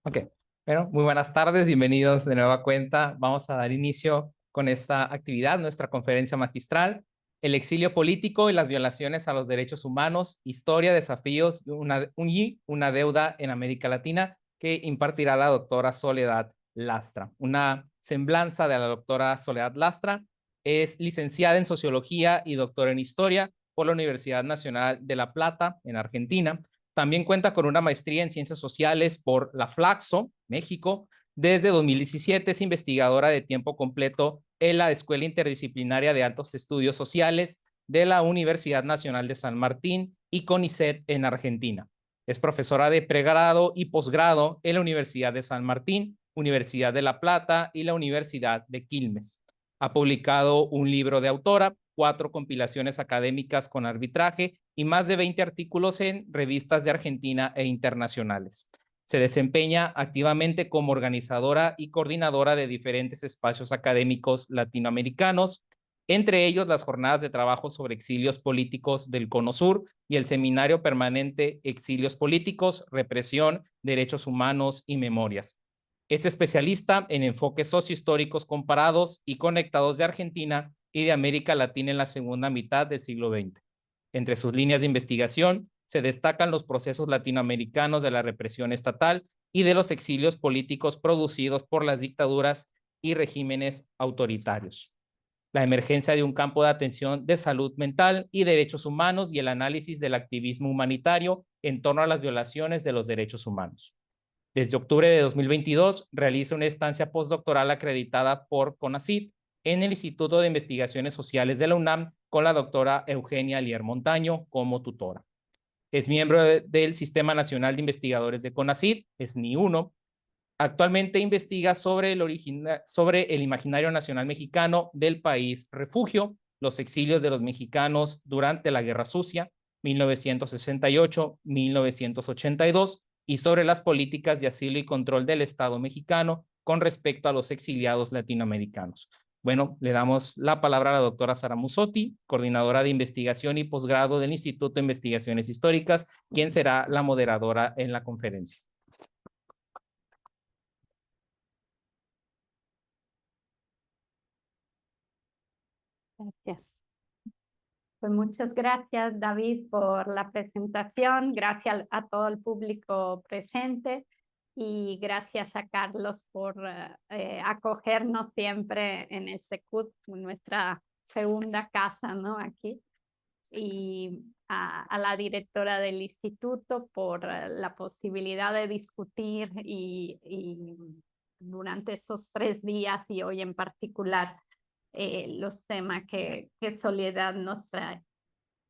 Ok, bueno, muy buenas tardes, bienvenidos de nueva cuenta. Vamos a dar inicio con esta actividad, nuestra conferencia magistral, El exilio político y las violaciones a los derechos humanos, historia, desafíos y una deuda en América Latina, que impartirá la doctora Soledad Lastra. Una semblanza de la doctora Soledad Lastra. Es licenciada en Sociología y doctora en Historia por la Universidad Nacional de La Plata, en Argentina. También cuenta con una maestría en Ciencias Sociales por la Flaxo, México. Desde 2017 es investigadora de tiempo completo en la Escuela Interdisciplinaria de Altos Estudios Sociales de la Universidad Nacional de San Martín y CONICET en Argentina. Es profesora de pregrado y posgrado en la Universidad de San Martín, Universidad de La Plata y la Universidad de Quilmes. Ha publicado un libro de autora, 4 compilaciones académicas con arbitraje y más de 20 artículos en revistas de Argentina e internacionales. Se desempeña activamente como organizadora y coordinadora de diferentes espacios académicos latinoamericanos, entre ellos las jornadas de trabajo sobre exilios políticos del Cono Sur y el seminario permanente Exilios Políticos, Represión, Derechos Humanos y Memorias. Es especialista en enfoques sociohistóricos comparados y conectados de Argentina y de América Latina en la segunda mitad del siglo XX. Entre sus líneas de investigación se destacan los procesos latinoamericanos de la represión estatal y de los exilios políticos producidos por las dictaduras y regímenes autoritarios, la emergencia de un campo de atención de salud mental y derechos humanos y el análisis del activismo humanitario en torno a las violaciones de los derechos humanos. Desde octubre de 2022 realiza una estancia postdoctoral acreditada por CONACYT en el Instituto de Investigaciones Sociales de la UNAM con la doctora Eugenia Lier Montaño como tutora. Es miembro del Sistema Nacional de Investigadores de CONACYT, SNI1. Actualmente investiga sobre el imaginario nacional mexicano del país refugio, los exilios de los mexicanos durante la Guerra Sucia, 1968-1982, y sobre las políticas de asilo y control del Estado mexicano con respecto a los exiliados latinoamericanos. Bueno, le damos la palabra a la doctora Sara Musotti, coordinadora de investigación y posgrado del Instituto de Investigaciones Históricas, quien será la moderadora en la conferencia. Gracias. Pues muchas gracias, David, por la presentación. Gracias a todo el público presente y gracias a Carlos por acogernos siempre en el Secut, nuestra segunda casa, ¿no? Aquí. Y a la directora del instituto por la posibilidad de discutir y durante esos 3 días y hoy en particular los temas que Soledad nos trae.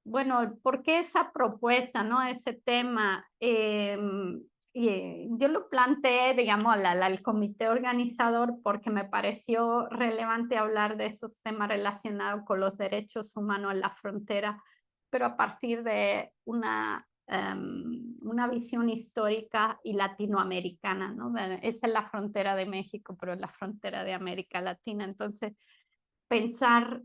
Bueno, ¿por qué esa propuesta, no? Ese tema, yo lo planteé, digamos, al comité organizador porque me pareció relevante hablar de esos temas relacionados con los derechos humanos en la frontera, pero a partir de una visión histórica y latinoamericana, ¿no? Esa es la frontera de México, pero es la frontera de América Latina. Entonces, pensar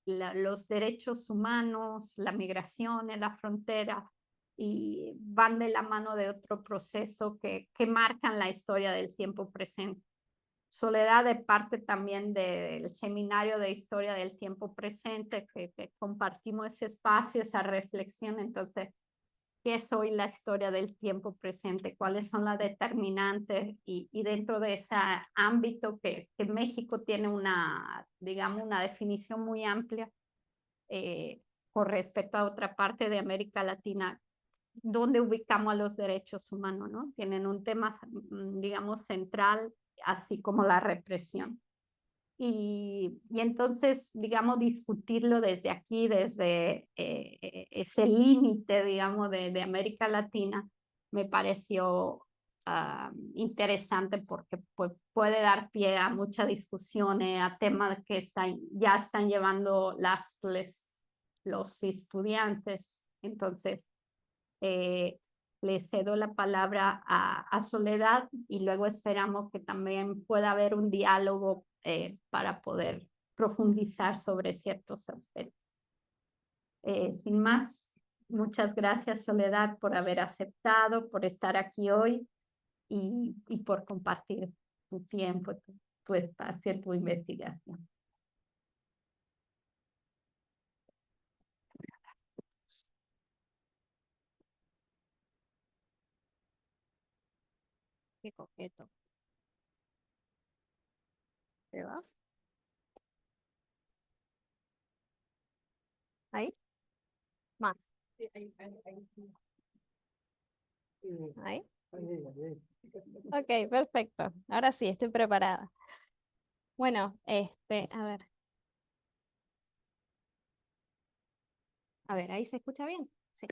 los derechos humanos, la migración en la frontera, y van de la mano de otro proceso que marcan la historia del tiempo presente. Soledad de parte también del Seminario de Historia del Tiempo Presente, que compartimos ese espacio, esa reflexión. Entonces, ¿qué es hoy la historia del tiempo presente? ¿Cuáles son las determinantes? Y dentro de ese ámbito que México tiene digamos, una definición muy amplia con respecto a otra parte de América Latina, ¿dónde ubicamos a los derechos humanos? ¿No? Tienen un tema, digamos, central, así como la represión. Y entonces, digamos, discutirlo desde aquí, desde ese límite, digamos, de América Latina, me pareció interesante porque puede dar pie a muchas discusiones, a temas que ya están llevando los estudiantes. Entonces, le cedo la palabra a Soledad y luego esperamos que también pueda haber un diálogo para poder profundizar sobre ciertos aspectos. Sin más, muchas gracias, Soledad, por haber aceptado, por estar aquí hoy. y por compartir tu tiempo, tu espacio, tu investigación. Qué coqueto. ¿Te vas? ¿Ahí? Más. ¿Ahí? Ok, perfecto. Ahora sí, estoy preparada. Bueno, a ver, ¿ahí se escucha bien? Sí.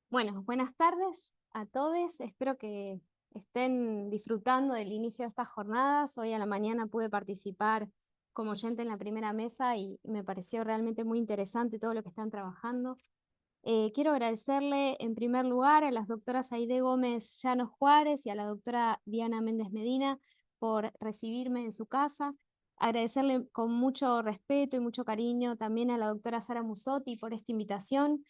Bueno, buenas tardes a todos. Espero que estén disfrutando del inicio de estas jornadas. Hoy a la mañana pude participar como oyente en la primera mesa y me pareció realmente muy interesante todo lo que están trabajando. Quiero agradecerle en primer lugar a las doctoras Aide Gómez Llanos Juárez y a la doctora Diana Méndez Medina por recibirme en su casa. Agradecerle con mucho respeto y mucho cariño también a la doctora Sara Musotti por esta invitación.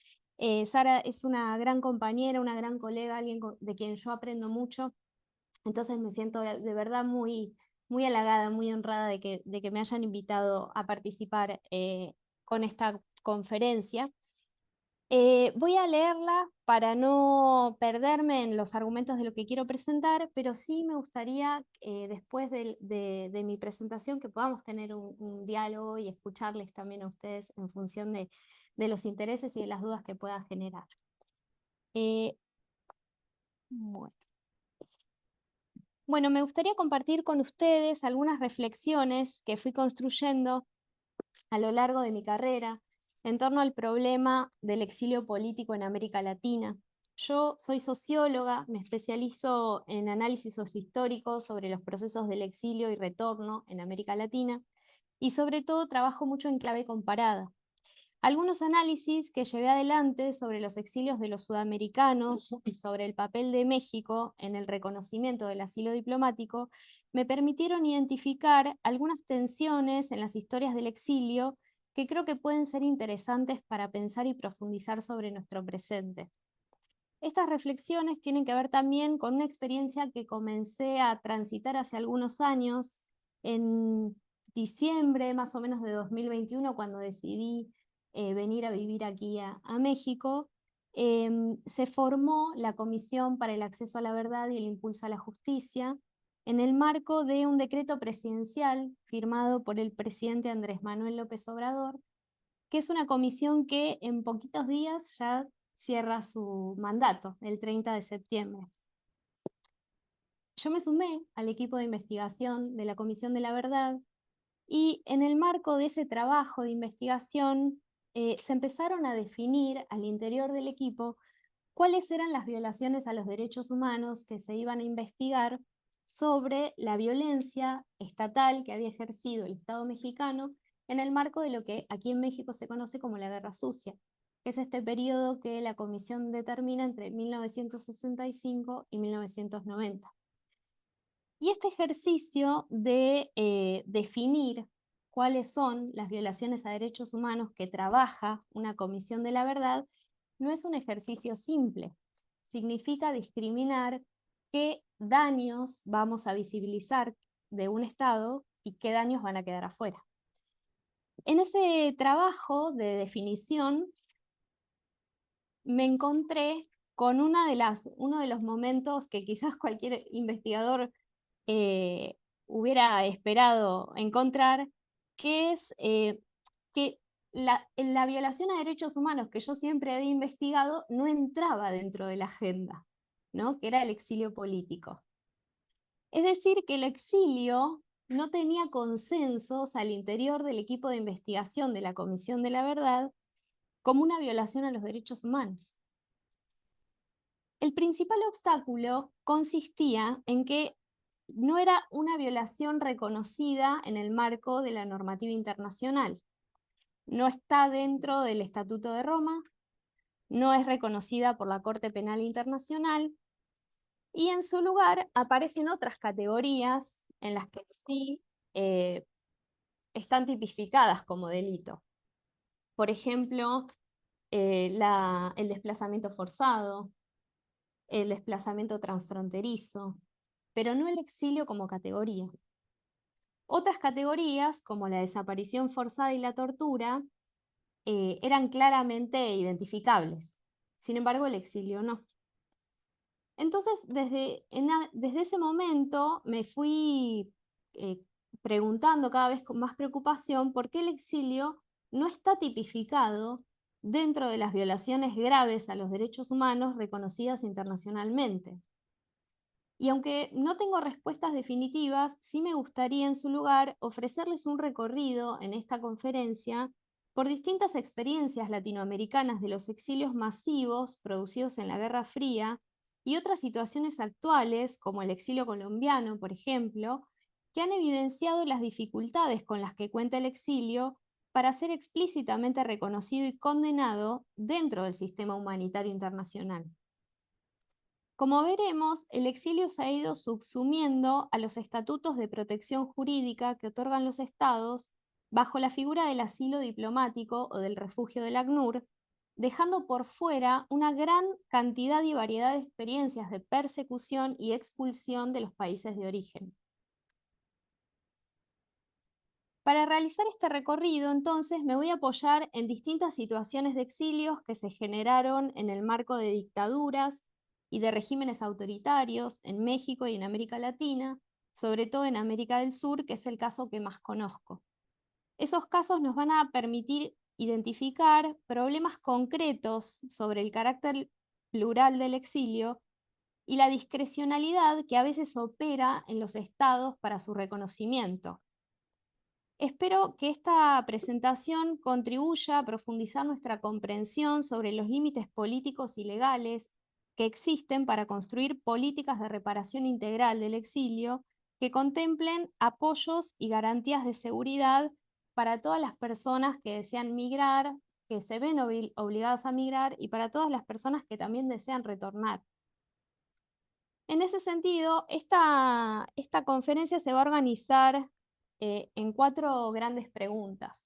Sara es una gran compañera, una gran colega, alguien de quien yo aprendo mucho. Entonces me siento de verdad muy, muy halagada, muy honrada de que me hayan invitado a participar con esta conferencia. Voy a leerla para no perderme en los argumentos de lo que quiero presentar, pero sí me gustaría, después de mi presentación, que podamos tener un diálogo y escucharles también a ustedes en función de los intereses y de las dudas que pueda generar. Bueno, me gustaría compartir con ustedes algunas reflexiones que fui construyendo a lo largo de mi carrera en torno al problema del exilio político en América Latina. Yo soy socióloga, me especializo en análisis sociohistórico sobre los procesos del exilio y retorno en América Latina y sobre todo trabajo mucho en clave comparada. Algunos análisis que llevé adelante sobre los exilios de los sudamericanos y sobre el papel de México en el reconocimiento del asilo diplomático me permitieron identificar algunas tensiones en las historias del exilio que creo que pueden ser interesantes para pensar y profundizar sobre nuestro presente. Estas reflexiones tienen que ver también con una experiencia que comencé a transitar hace algunos años, en diciembre más o menos de 2021, cuando decidí venir a vivir aquí a México. Se formó la Comisión para el Acceso a la Verdad y el Impulso a la Justicia en el marco de un decreto presidencial firmado por el presidente Andrés Manuel López Obrador, que es una comisión que en poquitos días ya cierra su mandato, el 30 de septiembre. Yo me sumé al equipo de investigación de la Comisión de la Verdad y en el marco de ese trabajo de investigación se empezaron a definir al interior del equipo cuáles eran las violaciones a los derechos humanos que se iban a investigar sobre la violencia estatal que había ejercido el Estado mexicano en el marco de lo que aquí en México se conoce como la Guerra Sucia, que es este periodo que la comisión determina entre 1965 y 1990. Y este ejercicio de definir cuáles son las violaciones a derechos humanos que trabaja una Comisión de la Verdad no es un ejercicio simple. Significa discriminar qué daños vamos a visibilizar de un Estado y qué daños van a quedar afuera. En ese trabajo de definición me encontré con uno de los momentos que quizás cualquier investigador hubiera esperado encontrar, que es que la violación a derechos humanos que yo siempre había investigado no entraba dentro de la agenda, ¿no? Que era el exilio político. Es decir, que el exilio no tenía consensos al interior del equipo de investigación de la Comisión de la Verdad como una violación a los derechos humanos. El principal obstáculo consistía en que no era una violación reconocida en el marco de la normativa internacional. No está dentro del Estatuto de Roma, no es reconocida por la Corte Penal Internacional y en su lugar aparecen otras categorías en las que sí están tipificadas como delito. Por ejemplo, el desplazamiento forzado, el desplazamiento transfronterizo, pero no el exilio como categoría. Otras categorías, como la desaparición forzada y la tortura, eran claramente identificables. Sin embargo, el exilio no. Entonces, desde ese momento me fui preguntando cada vez con más preocupación por qué el exilio no está tipificado dentro de las violaciones graves a los derechos humanos reconocidas internacionalmente. Y aunque no tengo respuestas definitivas, sí me gustaría en su lugar ofrecerles un recorrido en esta conferencia por distintas experiencias latinoamericanas de los exilios masivos producidos en la Guerra Fría y otras situaciones actuales, como el exilio colombiano, por ejemplo, que han evidenciado las dificultades con las que cuenta el exilio para ser explícitamente reconocido y condenado dentro del sistema humanitario internacional. Como veremos, el exilio se ha ido subsumiendo a los estatutos de protección jurídica que otorgan los estados bajo la figura del asilo diplomático o del refugio del ACNUR, dejando por fuera una gran cantidad y variedad de experiencias de persecución y expulsión de los países de origen. Para realizar este recorrido, entonces, me voy a apoyar en distintas situaciones de exilios que se generaron en el marco de dictaduras y de regímenes autoritarios en México y en América Latina, sobre todo en América del Sur, que es el caso que más conozco. Esos casos nos van a permitir identificar problemas concretos sobre el carácter plural del exilio y la discrecionalidad que a veces opera en los estados para su reconocimiento. Espero que esta presentación contribuya a profundizar nuestra comprensión sobre los límites políticos y legales que existen para construir políticas de reparación integral del exilio que contemplen apoyos y garantías de seguridad para todas las personas que desean migrar, que se ven obligadas a migrar, y para todas las personas que también desean retornar. En ese sentido, esta conferencia se va a organizar en 4 grandes preguntas.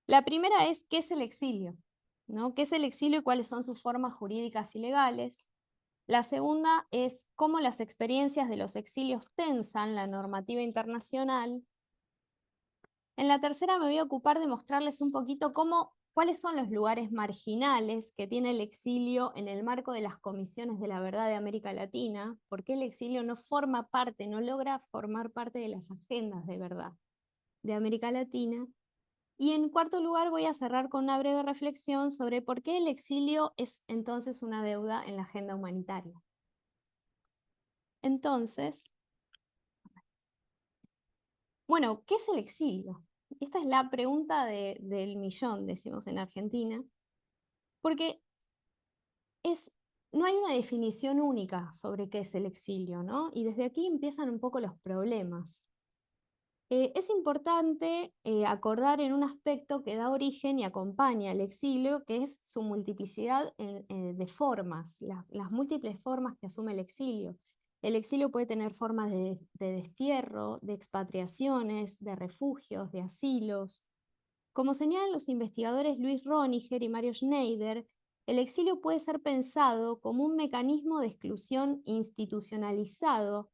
La primera es, ¿qué es el exilio? ¿No? ¿Qué es el exilio y cuáles son sus formas jurídicas y legales? La segunda es cómo las experiencias de los exilios tensan la normativa internacional. En la tercera me voy a ocupar de mostrarles un poquito cuáles son los lugares marginales que tiene el exilio en el marco de las comisiones de la verdad de América Latina, por qué el exilio no forma parte, no logra formar parte de las agendas de verdad de América Latina. Y en cuarto lugar voy a cerrar con una breve reflexión sobre por qué el exilio es entonces una deuda en la agenda humanitaria. Entonces, bueno, ¿qué es el exilio? Esta es la pregunta del millón, decimos en Argentina, porque no hay una definición única sobre qué es el exilio, ¿no? Y desde aquí empiezan un poco los problemas. Es importante acordar en un aspecto que da origen y acompaña al exilio, que es su multiplicidad de formas, las múltiples formas que asume el exilio. El exilio puede tener formas de destierro, de expatriaciones, de refugios, de asilos. Como señalan los investigadores Luis Roniger y Mario Schneider, el exilio puede ser pensado como un mecanismo de exclusión institucionalizado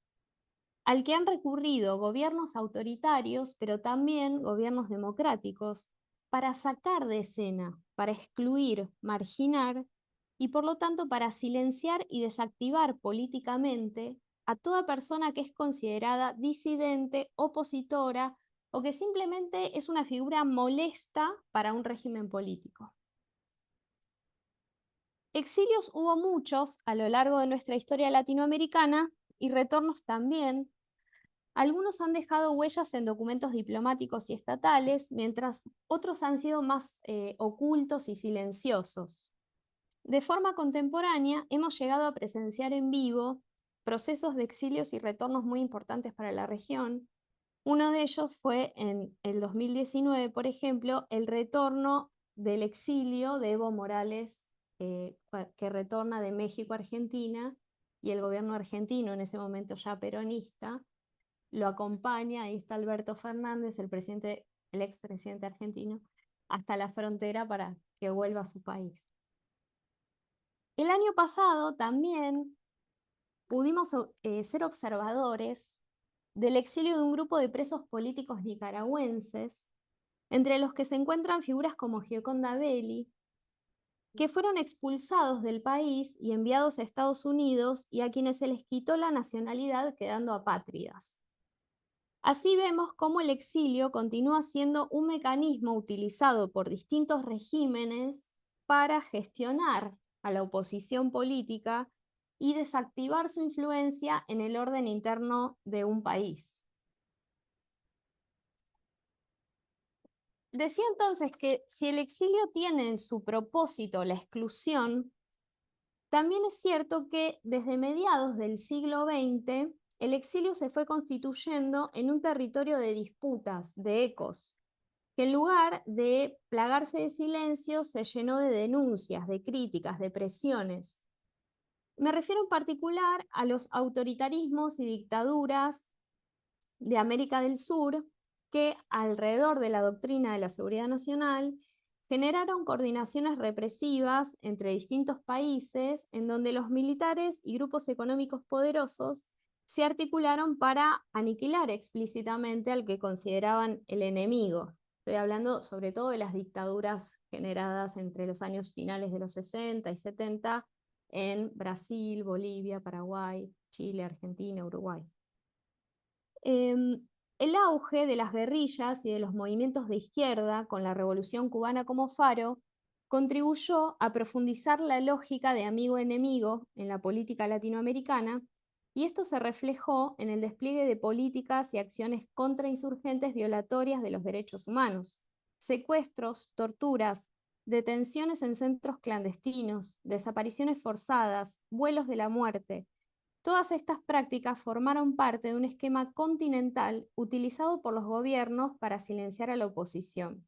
al que han recurrido gobiernos autoritarios, pero también gobiernos democráticos, para sacar de escena, para excluir, marginar y por lo tanto para silenciar y desactivar políticamente a toda persona que es considerada disidente, opositora o que simplemente es una figura molesta para un régimen político. Exilios hubo muchos a lo largo de nuestra historia latinoamericana y retornos también. Algunos han dejado huellas en documentos diplomáticos y estatales, mientras otros han sido más ocultos y silenciosos. De forma contemporánea, hemos llegado a presenciar en vivo procesos de exilios y retornos muy importantes para la región. Uno de ellos fue en el 2019, por ejemplo, el retorno del exilio de Evo Morales, que retorna de México a Argentina, y el gobierno argentino, en ese momento ya peronista, lo acompaña, ahí está Alberto Fernández, el expresidente argentino, hasta la frontera para que vuelva a su país. El año pasado también pudimos ser observadores del exilio de un grupo de presos políticos nicaragüenses, entre los que se encuentran figuras como Gioconda Belli, que fueron expulsados del país y enviados a Estados Unidos y a quienes se les quitó la nacionalidad quedando apátridas. Así vemos cómo el exilio continúa siendo un mecanismo utilizado por distintos regímenes para gestionar a la oposición política y desactivar su influencia en el orden interno de un país. Decía entonces que si el exilio tiene en su propósito la exclusión, también es cierto que desde mediados del siglo XX el exilio se fue constituyendo en un territorio de disputas, de ecos, que en lugar de plagarse de silencio se llenó de denuncias, de críticas, de presiones. Me refiero en particular a los autoritarismos y dictaduras de América del Sur que alrededor de la doctrina de la seguridad nacional generaron coordinaciones represivas entre distintos países en donde los militares y grupos económicos poderosos se articularon para aniquilar explícitamente al que consideraban el enemigo. Estoy hablando sobre todo de las dictaduras generadas entre los años finales de los 60 y 70 en Brasil, Bolivia, Paraguay, Chile, Argentina, Uruguay. El auge de las guerrillas y de los movimientos de izquierda, con la Revolución Cubana como faro, contribuyó a profundizar la lógica de amigo-enemigo en la política latinoamericana, y esto se reflejó en el despliegue de políticas y acciones contrainsurgentes violatorias de los derechos humanos, secuestros, torturas, detenciones en centros clandestinos, desapariciones forzadas, vuelos de la muerte. Todas estas prácticas formaron parte de un esquema continental utilizado por los gobiernos para silenciar a la oposición.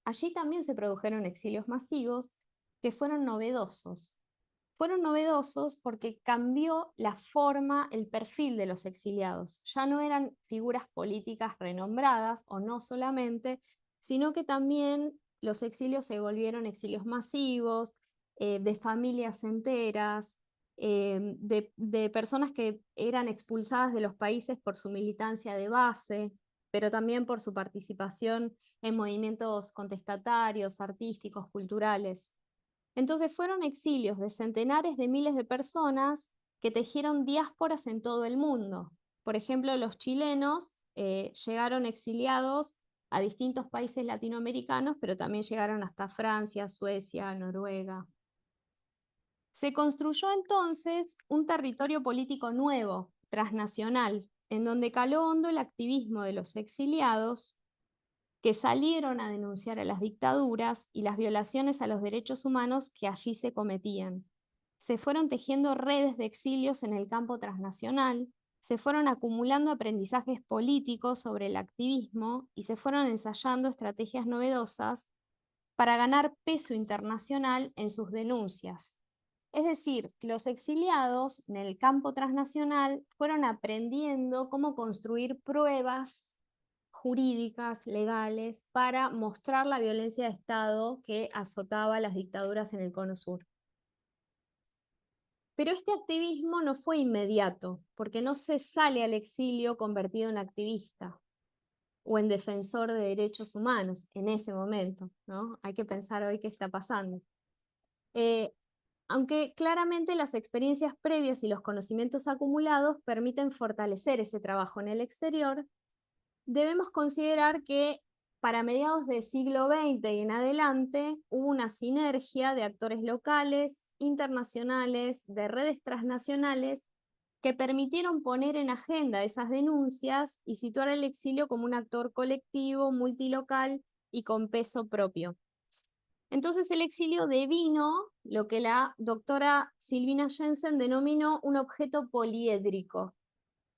Allí también se produjeron exilios masivos que fueron novedosos. Fueron novedosos porque cambió la forma, el perfil de los exiliados. Ya no eran figuras políticas renombradas, o no solamente, sino que también los exilios se volvieron exilios masivos, de familias enteras, de personas que eran expulsadas de los países por su militancia de base, pero también por su participación en movimientos contestatarios, artísticos, culturales. Entonces fueron exilios de centenares de miles de personas que tejieron diásporas en todo el mundo. Por ejemplo, los chilenos llegaron exiliados a distintos países latinoamericanos, pero también llegaron hasta Francia, Suecia, Noruega. Se construyó entonces un territorio político nuevo, transnacional, en donde caló hondo el activismo de los exiliados que salieron a denunciar a las dictaduras y las violaciones a los derechos humanos que allí se cometían. Se fueron tejiendo redes de exilios en el campo transnacional, se fueron acumulando aprendizajes políticos sobre el activismo y se fueron ensayando estrategias novedosas para ganar peso internacional en sus denuncias. Es decir, los exiliados en el campo transnacional fueron aprendiendo cómo construir pruebas jurídicas, legales, para mostrar la violencia de Estado que azotaba las dictaduras en el Cono Sur. Pero este activismo no fue inmediato, porque no se sale al exilio convertido en activista o en defensor de derechos humanos en ese momento, ¿no? Hay que pensar hoy qué está pasando. Aunque claramente las experiencias previas y los conocimientos acumulados permiten fortalecer ese trabajo en el exterior, debemos considerar que para mediados del siglo XX y en adelante hubo una sinergia de actores locales, internacionales, de redes transnacionales, que permitieron poner en agenda esas denuncias y situar el exilio como un actor colectivo, multilocal y con peso propio. Entonces el exilio devino lo que la doctora Silvina Jensen denominó un objeto poliédrico,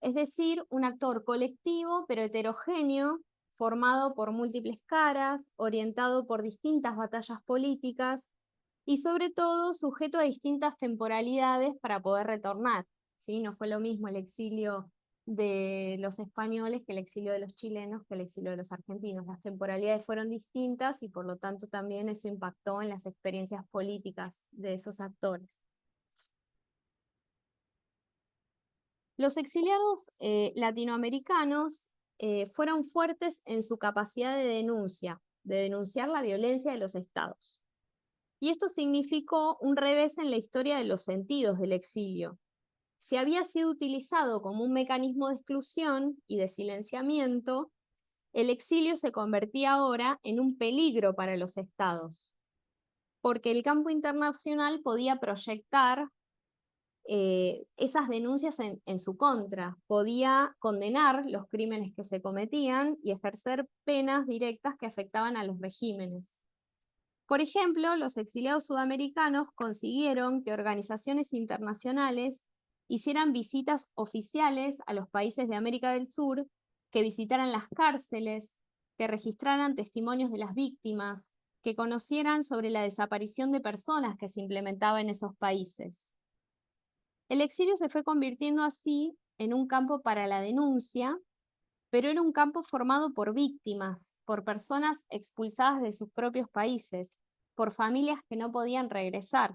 es decir, un actor colectivo pero heterogéneo, formado por múltiples caras, orientado por distintas batallas políticas y sobre todo sujeto a distintas temporalidades para poder retornar, ¿sí? No fue lo mismo el exilio de los españoles que el exilio de los chilenos que el exilio de los argentinos. Las temporalidades fueron distintas y por lo tanto también eso impactó en las experiencias políticas de esos actores. Los exiliados latinoamericanos fueron fuertes en su capacidad de denunciar la violencia de los estados. Y esto significó un revés en la historia de los sentidos del exilio. Si había sido utilizado como un mecanismo de exclusión y de silenciamiento, el exilio se convertía ahora en un peligro para los estados, porque el campo internacional podía proyectar esas denuncias en su contra, podía condenar los crímenes que se cometían y ejercer penas directas que afectaban a los regímenes. Por ejemplo, los exiliados sudamericanos consiguieron que organizaciones internacionales hicieran visitas oficiales a los países de América del Sur, que visitaran las cárceles, que registraran testimonios de las víctimas, que conocieran sobre la desaparición de personas que se implementaba en esos países. El exilio se fue convirtiendo así en un campo para la denuncia, pero era un campo formado por víctimas, por personas expulsadas de sus propios países, por familias que no podían regresar.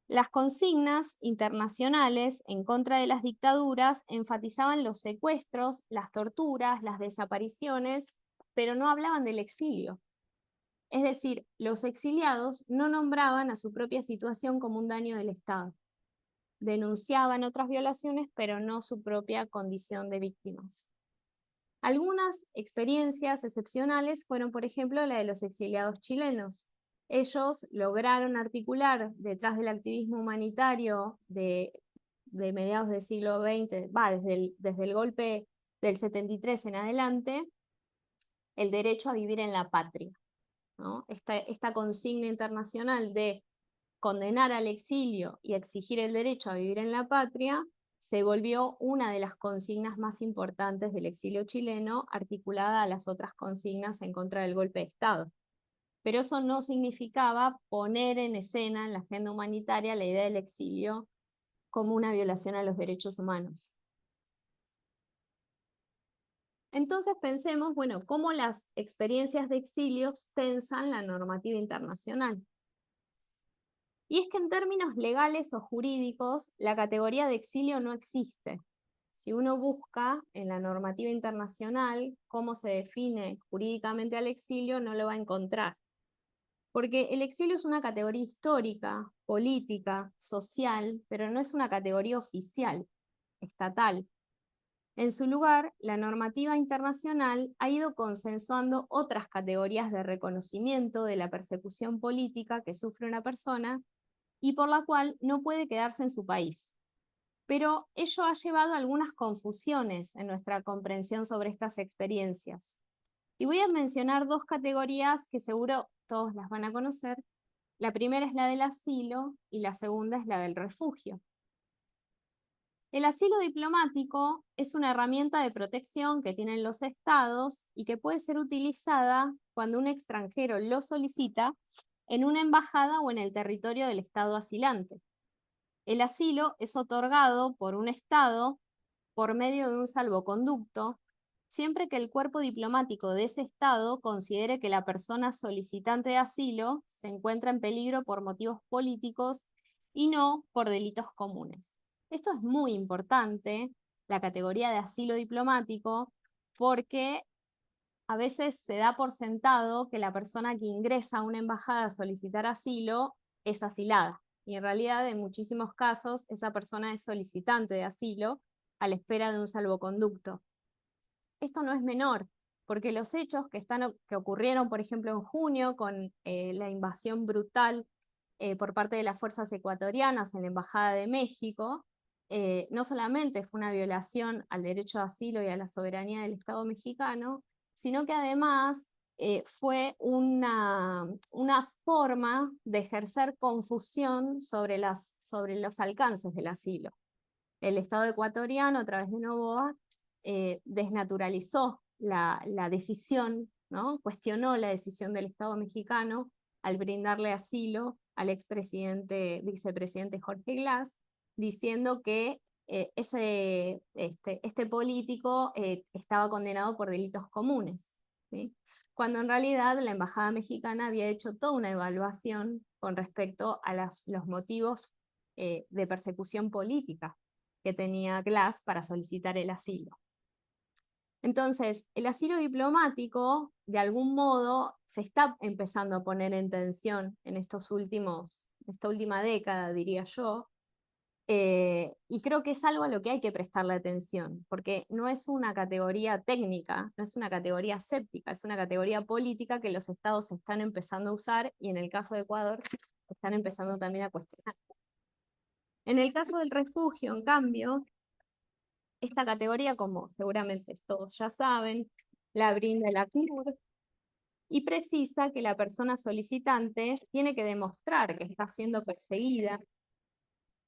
Las consignas internacionales en contra de las dictaduras enfatizaban los secuestros, las torturas, las desapariciones, pero no hablaban del exilio. Es decir, los exiliados no nombraban a su propia situación como un daño del Estado. Denunciaban otras violaciones, pero no su propia condición de víctimas. Algunas experiencias excepcionales fueron, por ejemplo, la de los exiliados chilenos. Ellos lograron articular detrás del activismo humanitario de mediados del siglo XX, desde el golpe del 73 en adelante, el derecho a vivir en la patria, ¿no? Esta consigna internacional de condenar al exilio y exigir el derecho a vivir en la patria se volvió una de las consignas más importantes del exilio chileno, articulada a las otras consignas en contra del golpe de Estado. Pero eso no significaba poner en escena en la agenda humanitaria la idea del exilio como una violación a los derechos humanos. Entonces pensemos, bueno, cómo las experiencias de exilios tensan la normativa internacional. Y es que en términos legales o jurídicos, la categoría de exilio no existe. Si uno busca en la normativa internacional cómo se define jurídicamente al exilio, no lo va a encontrar. Porque el exilio es una categoría histórica, política, social, pero no es una categoría oficial, estatal. En su lugar, la normativa internacional ha ido consensuando otras categorías de reconocimiento de la persecución política que sufre una persona y por la cual no puede quedarse en su país. Pero ello ha llevado a algunas confusiones en nuestra comprensión sobre estas experiencias. Y voy a mencionar dos categorías que seguro todos las van a conocer. La primera es la del asilo y la segunda es la del refugio. El asilo diplomático es una herramienta de protección que tienen los estados y que puede ser utilizada cuando un extranjero lo solicita en una embajada o en el territorio del estado asilante. El asilo es otorgado por un estado por medio de un salvoconducto, siempre que el cuerpo diplomático de ese estado considere que la persona solicitante de asilo se encuentra en peligro por motivos políticos y no por delitos comunes. Esto es muy importante, la categoría de asilo diplomático, porque a veces se da por sentado que la persona que ingresa a una embajada a solicitar asilo es asilada. Y en realidad, en muchísimos casos, esa persona es solicitante de asilo a la espera de un salvoconducto. Esto no es menor, porque los hechos que ocurrieron, por ejemplo, en junio, con la invasión brutal por parte de las fuerzas ecuatorianas en la Embajada de México, no solamente fue una violación al derecho de asilo y a la soberanía del Estado mexicano, sino que además fue una forma de ejercer confusión sobre los alcances del asilo. El Estado ecuatoriano, a través de Noboa, desnaturalizó la decisión, ¿no? Cuestionó la decisión del Estado mexicano al brindarle asilo al vicepresidente Jorge Glass, diciendo que este político estaba condenado por delitos comunes, ¿sí? Cuando en realidad la Embajada Mexicana había hecho toda una evaluación con respecto a los motivos de persecución política. que tenía Glass para solicitar el asilo. Entonces, el asilo diplomático, de algún modo, se está empezando a poner en tensión en esta última década, diría yo, y creo que es algo a lo que hay que prestarle atención, porque no es una categoría técnica, no es una categoría aséptica, es una categoría política que los estados están empezando a usar, y en el caso de Ecuador, están empezando también a cuestionar. En el caso del refugio, en cambio, esta categoría, como seguramente todos ya saben, la brinda el ACNUR y precisa que la persona solicitante tiene que demostrar que está siendo perseguida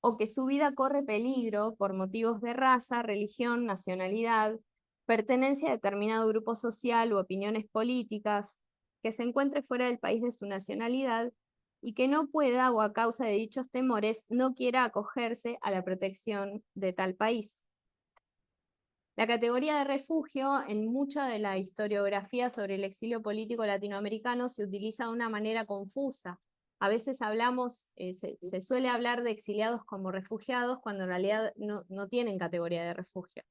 o que su vida corre peligro por motivos de raza, religión, nacionalidad, pertenencia a determinado grupo social u opiniones políticas, que se encuentre fuera del país de su nacionalidad y que no pueda o a causa de dichos temores no quiera acogerse a la protección de tal país. La categoría de refugio en mucha de la historiografía sobre el exilio político latinoamericano se utiliza de una manera confusa. A veces hablamos, se suele hablar de exiliados como refugiados cuando en realidad no tienen categoría de refugio.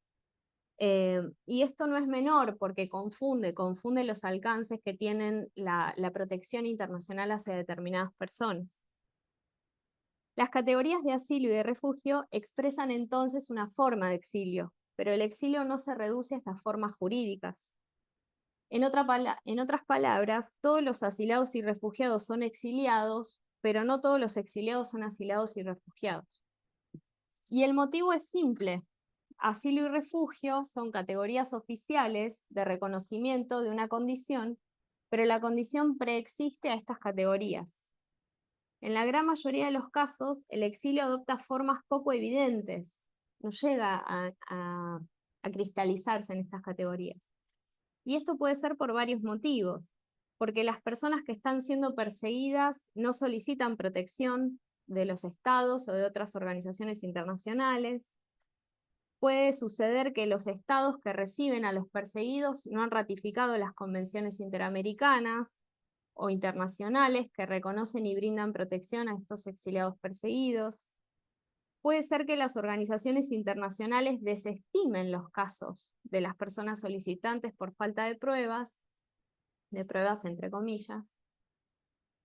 Y esto no es menor porque confunde los alcances que tienen la protección internacional hacia determinadas personas. Las categorías de asilo y de refugio expresan entonces una forma de exilio, pero el exilio no se reduce a estas formas jurídicas. En otras palabras, todos los asilados y refugiados son exiliados, pero no todos los exiliados son asilados y refugiados. Y el motivo es simple. Asilo y refugio son categorías oficiales de reconocimiento de una condición, pero la condición preexiste a estas categorías. En la gran mayoría de los casos, el exilio adopta formas poco evidentes, no llega a cristalizarse en estas categorías. Y esto puede ser por varios motivos, porque las personas que están siendo perseguidas no solicitan protección de los estados o de otras organizaciones internacionales. Puede suceder que los estados que reciben a los perseguidos no han ratificado las convenciones interamericanas o internacionales que reconocen y brindan protección a estos exiliados perseguidos. Puede ser que las organizaciones internacionales desestimen los casos de las personas solicitantes por falta de pruebas entre comillas.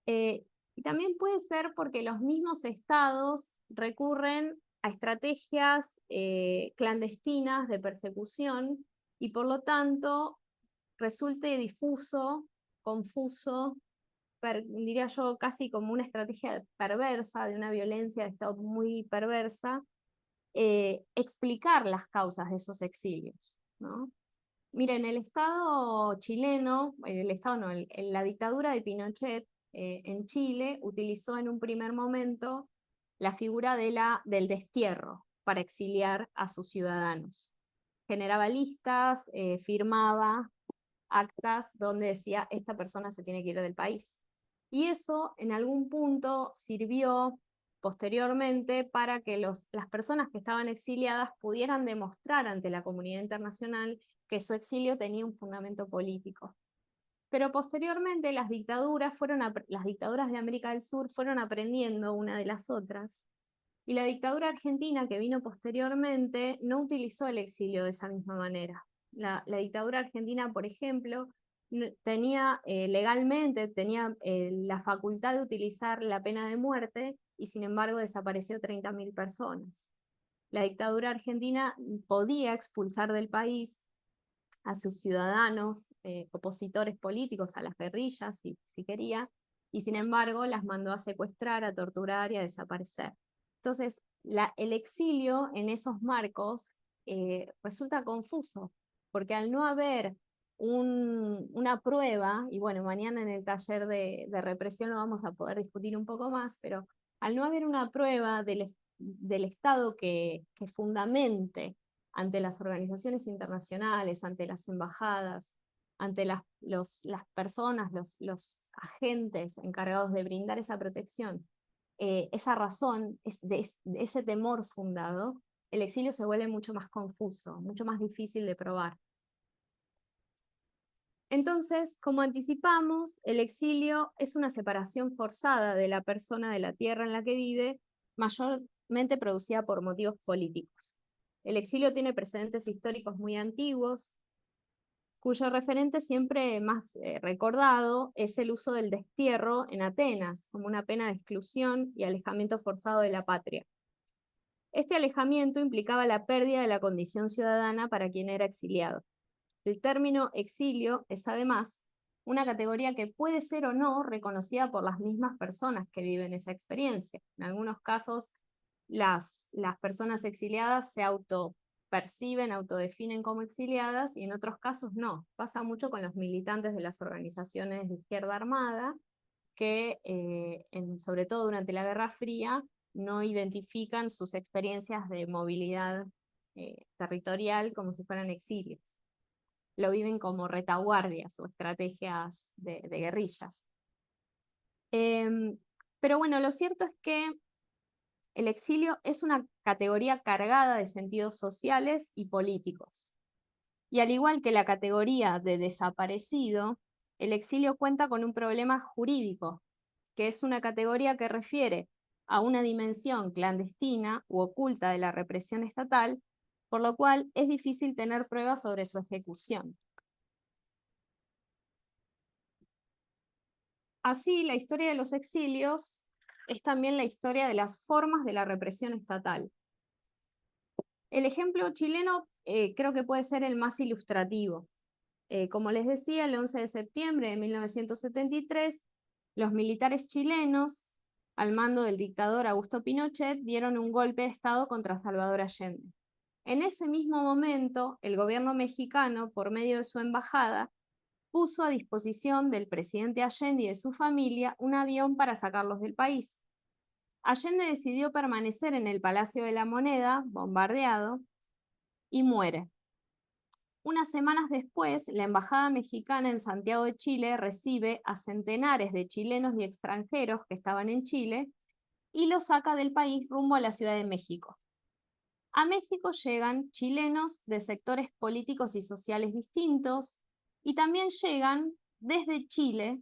Y también puede ser porque los mismos estados recurren a estrategias clandestinas de persecución y por lo tanto resulte difuso, confuso, diría yo casi como una estrategia perversa, de una violencia de Estado muy perversa, explicar las causas de esos exilios, ¿no? Miren, el Estado chileno, la dictadura de Pinochet en Chile utilizó en un primer momento la figura del destierro para exiliar a sus ciudadanos. Generaba listas, firmaba actas donde decía esta persona se tiene que ir del país. Y eso en algún punto sirvió posteriormente para que las personas que estaban exiliadas pudieran demostrar ante la comunidad internacional que su exilio tenía un fundamento político. Pero posteriormente las dictaduras de América del Sur fueron aprendiendo una de las otras, y la dictadura argentina que vino posteriormente no utilizó el exilio de esa misma manera. La dictadura argentina, por ejemplo, tenía legalmente la facultad de utilizar la pena de muerte y sin embargo desapareció 30.000 personas. La dictadura argentina podía expulsar del país a sus ciudadanos opositores políticos, a las guerrillas, si quería, y sin embargo las mandó a secuestrar, a torturar y a desaparecer. Entonces, el exilio en esos marcos resulta confuso, porque al no haber una prueba, y bueno, mañana en el taller de represión lo vamos a poder discutir un poco más, pero al no haber una prueba del Estado que fundamente ante las organizaciones internacionales, ante las embajadas, ante las personas, los agentes encargados de brindar esa protección, esa razón, ese temor fundado, el exilio se vuelve mucho más confuso, mucho más difícil de probar. Entonces, como anticipamos, el exilio es una separación forzada de la persona de la tierra en la que vive, mayormente producida por motivos políticos. El exilio tiene precedentes históricos muy antiguos, cuyo referente siempre más recordado es el uso del destierro en Atenas, como una pena de exclusión y alejamiento forzado de la patria. Este alejamiento implicaba la pérdida de la condición ciudadana para quien era exiliado. El término exilio es además una categoría que puede ser o no reconocida por las mismas personas que viven esa experiencia. En algunos casos, las personas exiliadas se autoperciben, autodefinen como exiliadas, y en otros casos no. Pasa mucho con los militantes de las organizaciones de izquierda armada, que sobre todo durante la Guerra Fría no identifican sus experiencias de movilidad territorial como si fueran exilios. Lo viven como retaguardias o estrategias de guerrillas. Pero bueno, lo cierto es que el exilio es una categoría cargada de sentidos sociales y políticos. Y al igual que la categoría de desaparecido, el exilio cuenta con un problema jurídico, que es una categoría que refiere a una dimensión clandestina u oculta de la represión estatal, por lo cual es difícil tener pruebas sobre su ejecución. Así, la historia de los exilios es también la historia de las formas de la represión estatal. El ejemplo chileno creo que puede ser el más ilustrativo. Como les decía, el 11 de septiembre de 1973, los militares chilenos, al mando del dictador Augusto Pinochet, dieron un golpe de Estado contra Salvador Allende. En ese mismo momento, el gobierno mexicano, por medio de su embajada, puso a disposición del presidente Allende y de su familia un avión para sacarlos del país. Allende decidió permanecer en el Palacio de la Moneda, bombardeado, y muere. Unas semanas después, la embajada mexicana en Santiago de Chile recibe a centenares de chilenos y extranjeros que estaban en Chile y los saca del país rumbo a la Ciudad de México. A México llegan chilenos de sectores políticos y sociales distintos, y también llegan desde Chile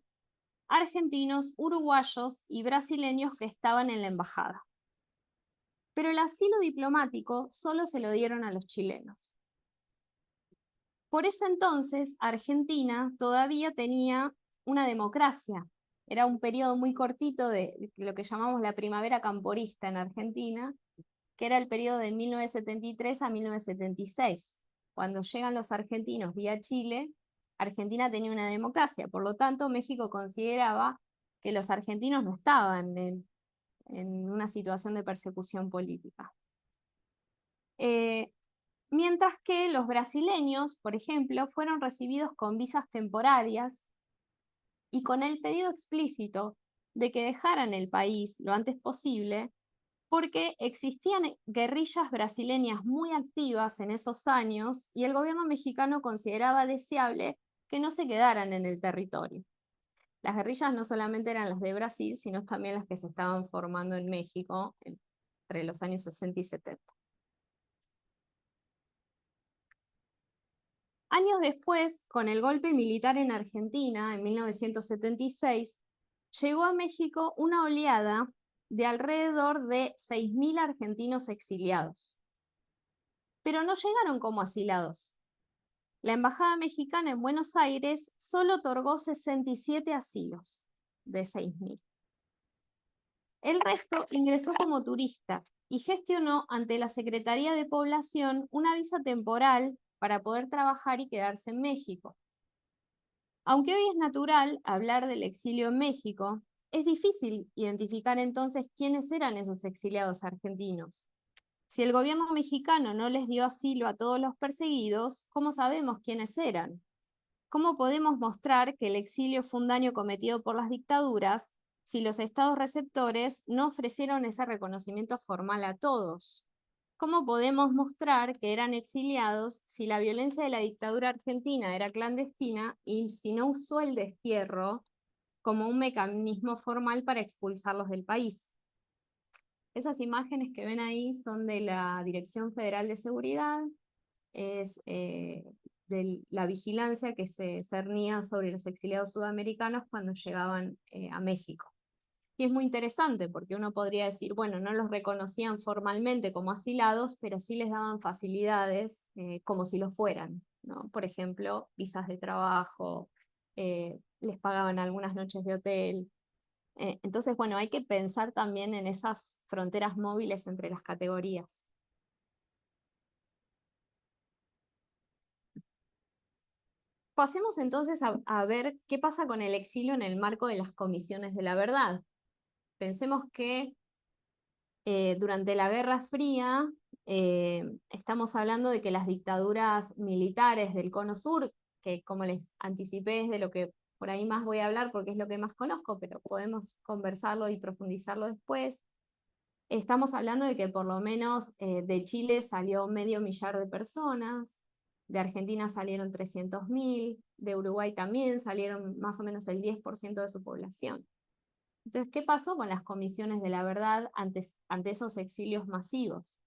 argentinos, uruguayos y brasileños que estaban en la embajada. Pero el asilo diplomático solo se lo dieron a los chilenos. Por ese entonces, Argentina todavía tenía una democracia. Era un periodo muy cortito de lo que llamamos la primavera camporista en Argentina, que era el periodo de 1973 a 1976. Cuando llegan los argentinos vía Chile, Argentina tenía una democracia. Por lo tanto, México consideraba que los argentinos no estaban en una situación de persecución política. Mientras que los brasileños, por ejemplo, fueron recibidos con visas temporarias y con el pedido explícito de que dejaran el país lo antes posible, porque existían guerrillas brasileñas muy activas en esos años y el gobierno mexicano consideraba deseable que no se quedaran en el territorio. Las guerrillas no solamente eran las de Brasil, sino también las que se estaban formando en México entre los años 60 y 70. Años después, con el golpe militar en Argentina, en 1976, llegó a México una oleada de alrededor de 6.000 argentinos exiliados. Pero no llegaron como asilados. La Embajada Mexicana en Buenos Aires solo otorgó 67 asilos de 6.000. El resto ingresó como turista y gestionó ante la Secretaría de Población una visa temporal para poder trabajar y quedarse en México. Aunque hoy es natural hablar del exilio en México, es difícil identificar entonces quiénes eran esos exiliados argentinos. Si el gobierno mexicano no les dio asilo a todos los perseguidos, ¿cómo sabemos quiénes eran? ¿Cómo podemos mostrar que el exilio fue un daño cometido por las dictaduras si los estados receptores no ofrecieron ese reconocimiento formal a todos? ¿Cómo podemos mostrar que eran exiliados si la violencia de la dictadura argentina era clandestina y si no usó el destierro como un mecanismo formal para expulsarlos del país? Esas imágenes que ven ahí son de la Dirección Federal de Seguridad, es de la vigilancia que se cernía sobre los exiliados sudamericanos cuando llegaban a México. Y es muy interesante porque uno podría decir, bueno, no los reconocían formalmente como asilados, pero sí les daban facilidades como si lo fueran, ¿no? Por ejemplo, visas de trabajo, les pagaban algunas noches de hotel. Entonces, bueno, hay que pensar también en esas fronteras móviles entre las categorías. Pasemos entonces a ver qué pasa con el exilio en el marco de las comisiones de la verdad. Pensemos que durante la Guerra Fría estamos hablando de que las dictaduras militares del Cono Sur, que como les anticipé es de lo que por ahí más voy a hablar porque es lo que más conozco, pero podemos conversarlo y profundizarlo después. Estamos hablando de que por lo menos de Chile salió 500.000 de personas, de Argentina salieron 300.000, de Uruguay también salieron más o menos el 10% de su población. Entonces, ¿qué pasó con las comisiones de la verdad ante esos exilios masivos?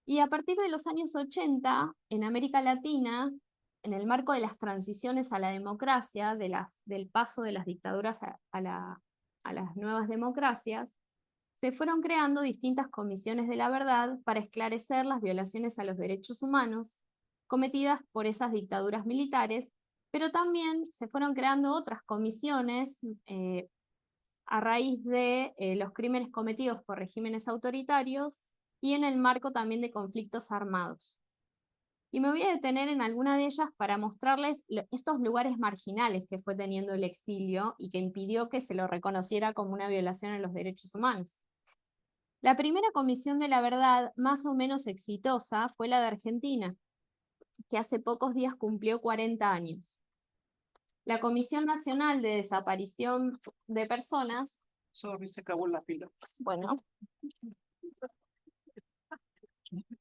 Y a partir de los años 80, en América Latina, en el marco de las transiciones a la democracia, del paso de las dictaduras a las nuevas democracias, se fueron creando distintas comisiones de la verdad para esclarecer las violaciones a los derechos humanos cometidas por esas dictaduras militares, pero también se fueron creando otras comisiones a raíz de los crímenes cometidos por regímenes autoritarios y en el marco también de conflictos armados. Y me voy a detener en alguna de ellas para mostrarles estos lugares marginales que fue teniendo el exilio y que impidió que se lo reconociera como una violación a los derechos humanos. La primera comisión de la verdad más o menos exitosa fue la de Argentina, que hace pocos días cumplió 40 años. La Comisión Nacional de Desaparición de Personas. Sorry, se acabó la pila. Bueno,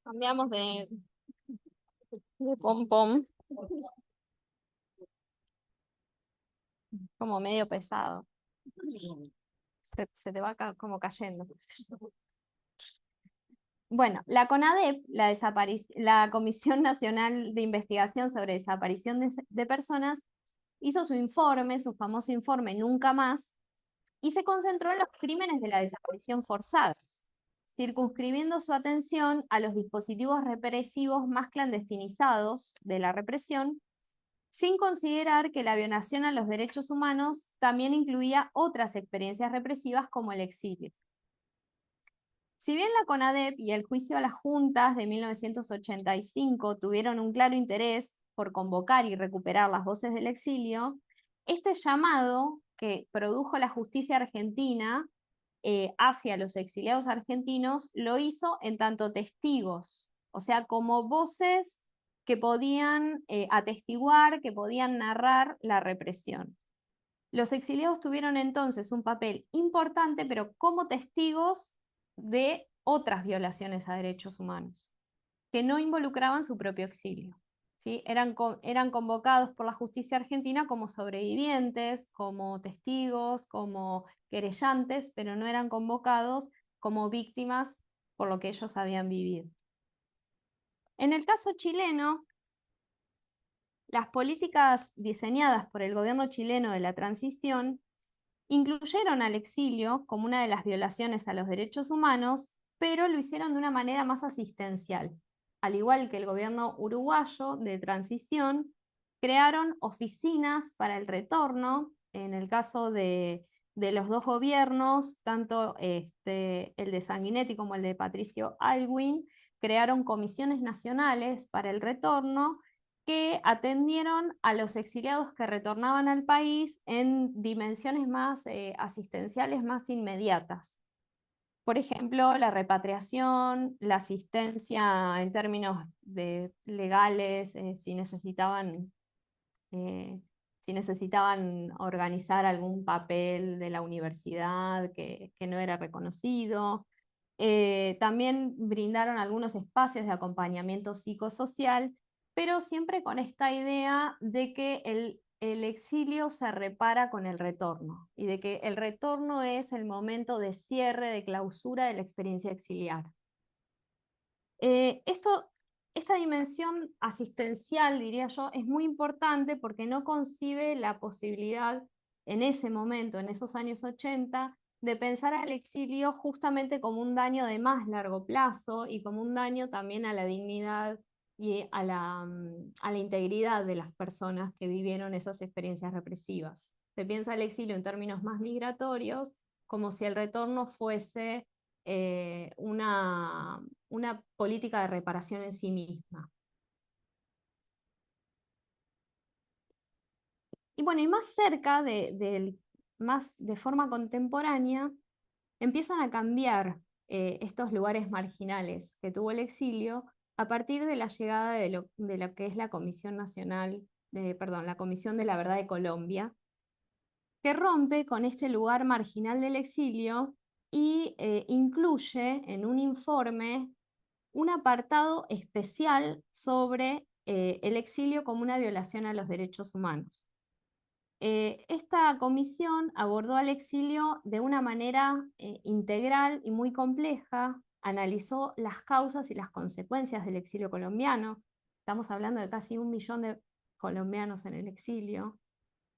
cambiamos de pom-pom. Como medio pesado. Se te va como cayendo. Bueno, la CONADEP, la Comisión Nacional de Investigación sobre Desaparición de Personas, hizo su informe, su famoso informe Nunca Más, y se concentró en los crímenes de la desaparición forzada, circunscribiendo su atención a los dispositivos represivos más clandestinizados de la represión, sin considerar que la violación a los derechos humanos también incluía otras experiencias represivas como el exilio. Si bien la CONADEP y el juicio a las juntas de 1985 tuvieron un claro interés por convocar y recuperar las voces del exilio, este llamado que produjo la justicia argentina hacia los exiliados argentinos lo hizo en tanto testigos, o sea, como voces que podían atestiguar, que podían narrar la represión. Los exiliados tuvieron entonces un papel importante, pero como testigos de otras violaciones a derechos humanos, que no involucraban su propio exilio. ¿Sí? Eran convocados por la justicia argentina como sobrevivientes, como testigos, como querellantes, pero no eran convocados como víctimas por lo que ellos habían vivido. En el caso chileno, las políticas diseñadas por el gobierno chileno de la transición incluyeron al exilio como una de las violaciones a los derechos humanos, pero lo hicieron de una manera más asistencial. Al igual que el gobierno uruguayo de transición, crearon oficinas para el retorno, en el caso de los dos gobiernos, tanto el de Sanguinetti como el de Patricio Aylwin, crearon comisiones nacionales para el retorno que atendieron a los exiliados que retornaban al país en dimensiones más asistenciales, más inmediatas. Por ejemplo, la repatriación, la asistencia en términos legales, si necesitaban organizar algún papel de la universidad que no era reconocido. También brindaron algunos espacios de acompañamiento psicosocial, pero siempre con esta idea de que el exilio se repara con el retorno y de que el retorno es el momento de cierre, de clausura de la experiencia exiliar. Esta dimensión asistencial, diría yo, es muy importante porque no concibe la posibilidad en ese momento, en esos años 80, de pensar al exilio justamente como un daño de más largo plazo y como un daño también a la dignidad y a la integridad de las personas que vivieron esas experiencias represivas. Se piensa el exilio en términos más migratorios, como si el retorno fuese una política de reparación en sí misma. Y bueno, y más cerca, más de forma contemporánea, empiezan a cambiar estos lugares marginales que tuvo el exilio a partir de la llegada de lo que es la Comisión Nacional, la Comisión de la Verdad de Colombia, que rompe con este lugar marginal del exilio y incluye en un informe un apartado especial sobre el exilio como una violación a los derechos humanos. Esta comisión abordó al exilio de una manera integral y muy compleja, analizó las causas y las consecuencias del exilio colombiano. Estamos hablando de casi 1 millón de colombianos en el exilio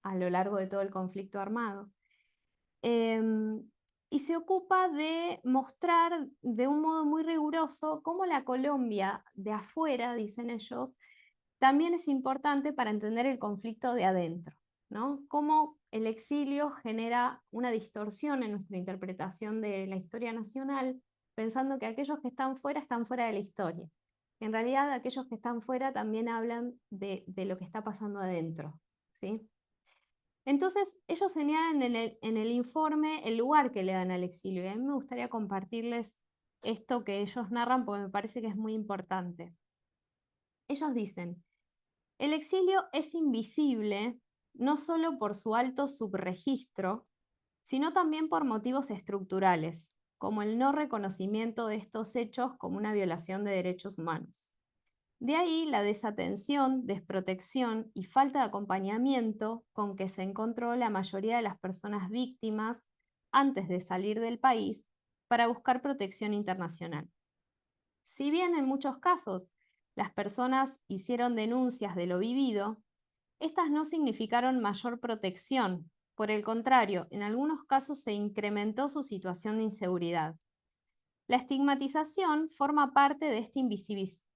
a lo largo de todo el conflicto armado. Y se ocupa de mostrar de un modo muy riguroso cómo la Colombia de afuera, dicen ellos, también es importante para entender el conflicto de adentro, ¿no? Cómo el exilio genera una distorsión en nuestra interpretación de la historia nacional, pensando que aquellos que están fuera de la historia. En realidad, aquellos que están fuera también hablan de lo que está pasando adentro, ¿sí? Entonces, ellos señalan en el informe el lugar que le dan al exilio, y a mí me gustaría compartirles esto que ellos narran porque me parece que es muy importante. Ellos dicen: el exilio es invisible no solo por su alto subregistro, sino también por motivos estructurales, como el no reconocimiento de estos hechos como una violación de derechos humanos. De ahí la desatención, desprotección y falta de acompañamiento con que se encontró la mayoría de las personas víctimas antes de salir del país para buscar protección internacional. Si bien en muchos casos las personas hicieron denuncias de lo vivido, estas no significaron mayor protección. Por el contrario, en algunos casos se incrementó su situación de inseguridad. La estigmatización forma parte de esta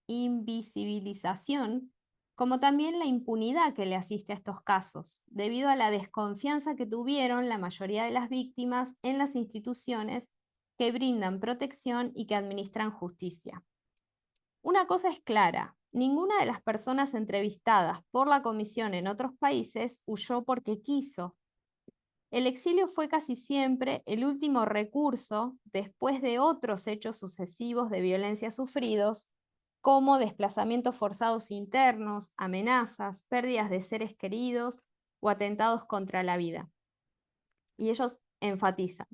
invisibilización, como también la impunidad que le asiste a estos casos, debido a la desconfianza que tuvieron la mayoría de las víctimas en las instituciones que brindan protección y que administran justicia. Una cosa es clara: ninguna de las personas entrevistadas por la comisión en otros países huyó porque quiso. El exilio fue casi siempre el último recurso después de otros hechos sucesivos de violencia sufridos, como desplazamientos forzados internos, amenazas, pérdidas de seres queridos o atentados contra la vida. Y ellos enfatizan: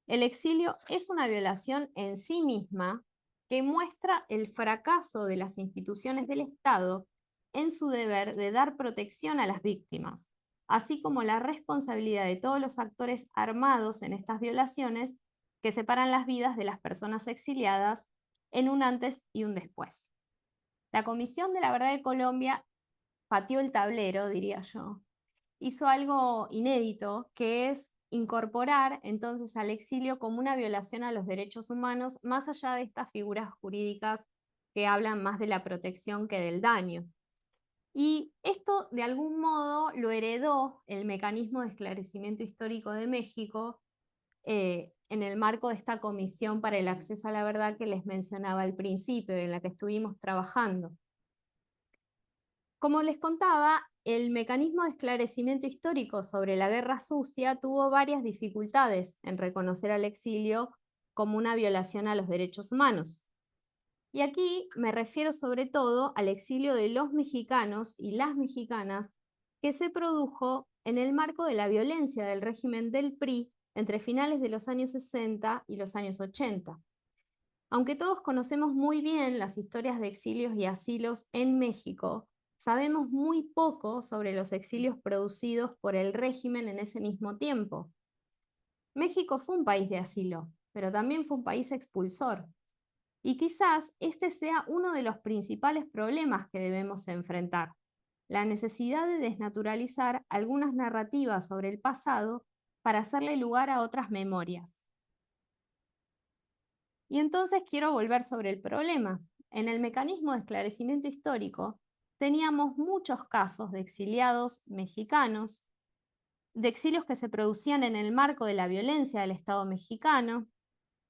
el exilio es una violación en sí misma que muestra el fracaso de las instituciones del Estado en su deber de dar protección a las víctimas, así como la responsabilidad de todos los actores armados en estas violaciones que separan las vidas de las personas exiliadas en un antes y un después. La Comisión de la Verdad de Colombia pateó el tablero, diría yo. Hizo algo inédito, que es incorporar entonces al exilio como una violación a los derechos humanos, más allá de estas figuras jurídicas que hablan más de la protección que del daño. Y esto, de algún modo, lo heredó el Mecanismo de Esclarecimiento Histórico de México en el marco de esta Comisión para el Acceso a la Verdad que les mencionaba al principio, en la que estuvimos trabajando. Como les contaba, el Mecanismo de Esclarecimiento Histórico sobre la Guerra Sucia tuvo varias dificultades en reconocer al exilio como una violación a los derechos humanos. Y aquí me refiero sobre todo al exilio de los mexicanos y las mexicanas que se produjo en el marco de la violencia del régimen del PRI entre finales de los años 60 y los años 80. Aunque todos conocemos muy bien las historias de exilios y asilos en México, sabemos muy poco sobre los exilios producidos por el régimen en ese mismo tiempo. México fue un país de asilo, pero también fue un país expulsor. Y quizás este sea uno de los principales problemas que debemos enfrentar. la necesidad de desnaturalizar algunas narrativas sobre el pasado para hacerle lugar a otras memorias. Y entonces quiero volver sobre el problema. En el mecanismo de esclarecimiento histórico teníamos muchos casos de exiliados mexicanos, de exilios que se producían en el marco de la violencia del Estado mexicano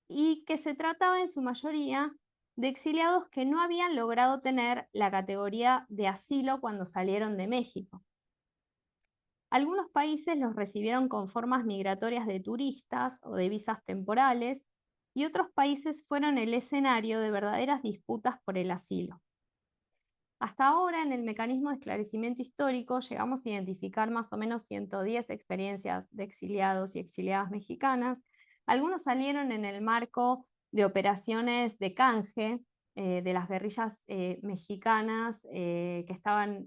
y que se trataba en su mayoría de exiliados que no habían logrado tener la categoría de asilo cuando salieron de México. Algunos países los recibieron con formas migratorias de turistas o de visas temporales, y otros países fueron el escenario de verdaderas disputas por el asilo. Hasta ahora, en el mecanismo de esclarecimiento histórico, llegamos a identificar más o menos 110 experiencias de exiliados y exiliadas mexicanas. Algunos salieron en el marco de operaciones de canje de las guerrillas mexicanas,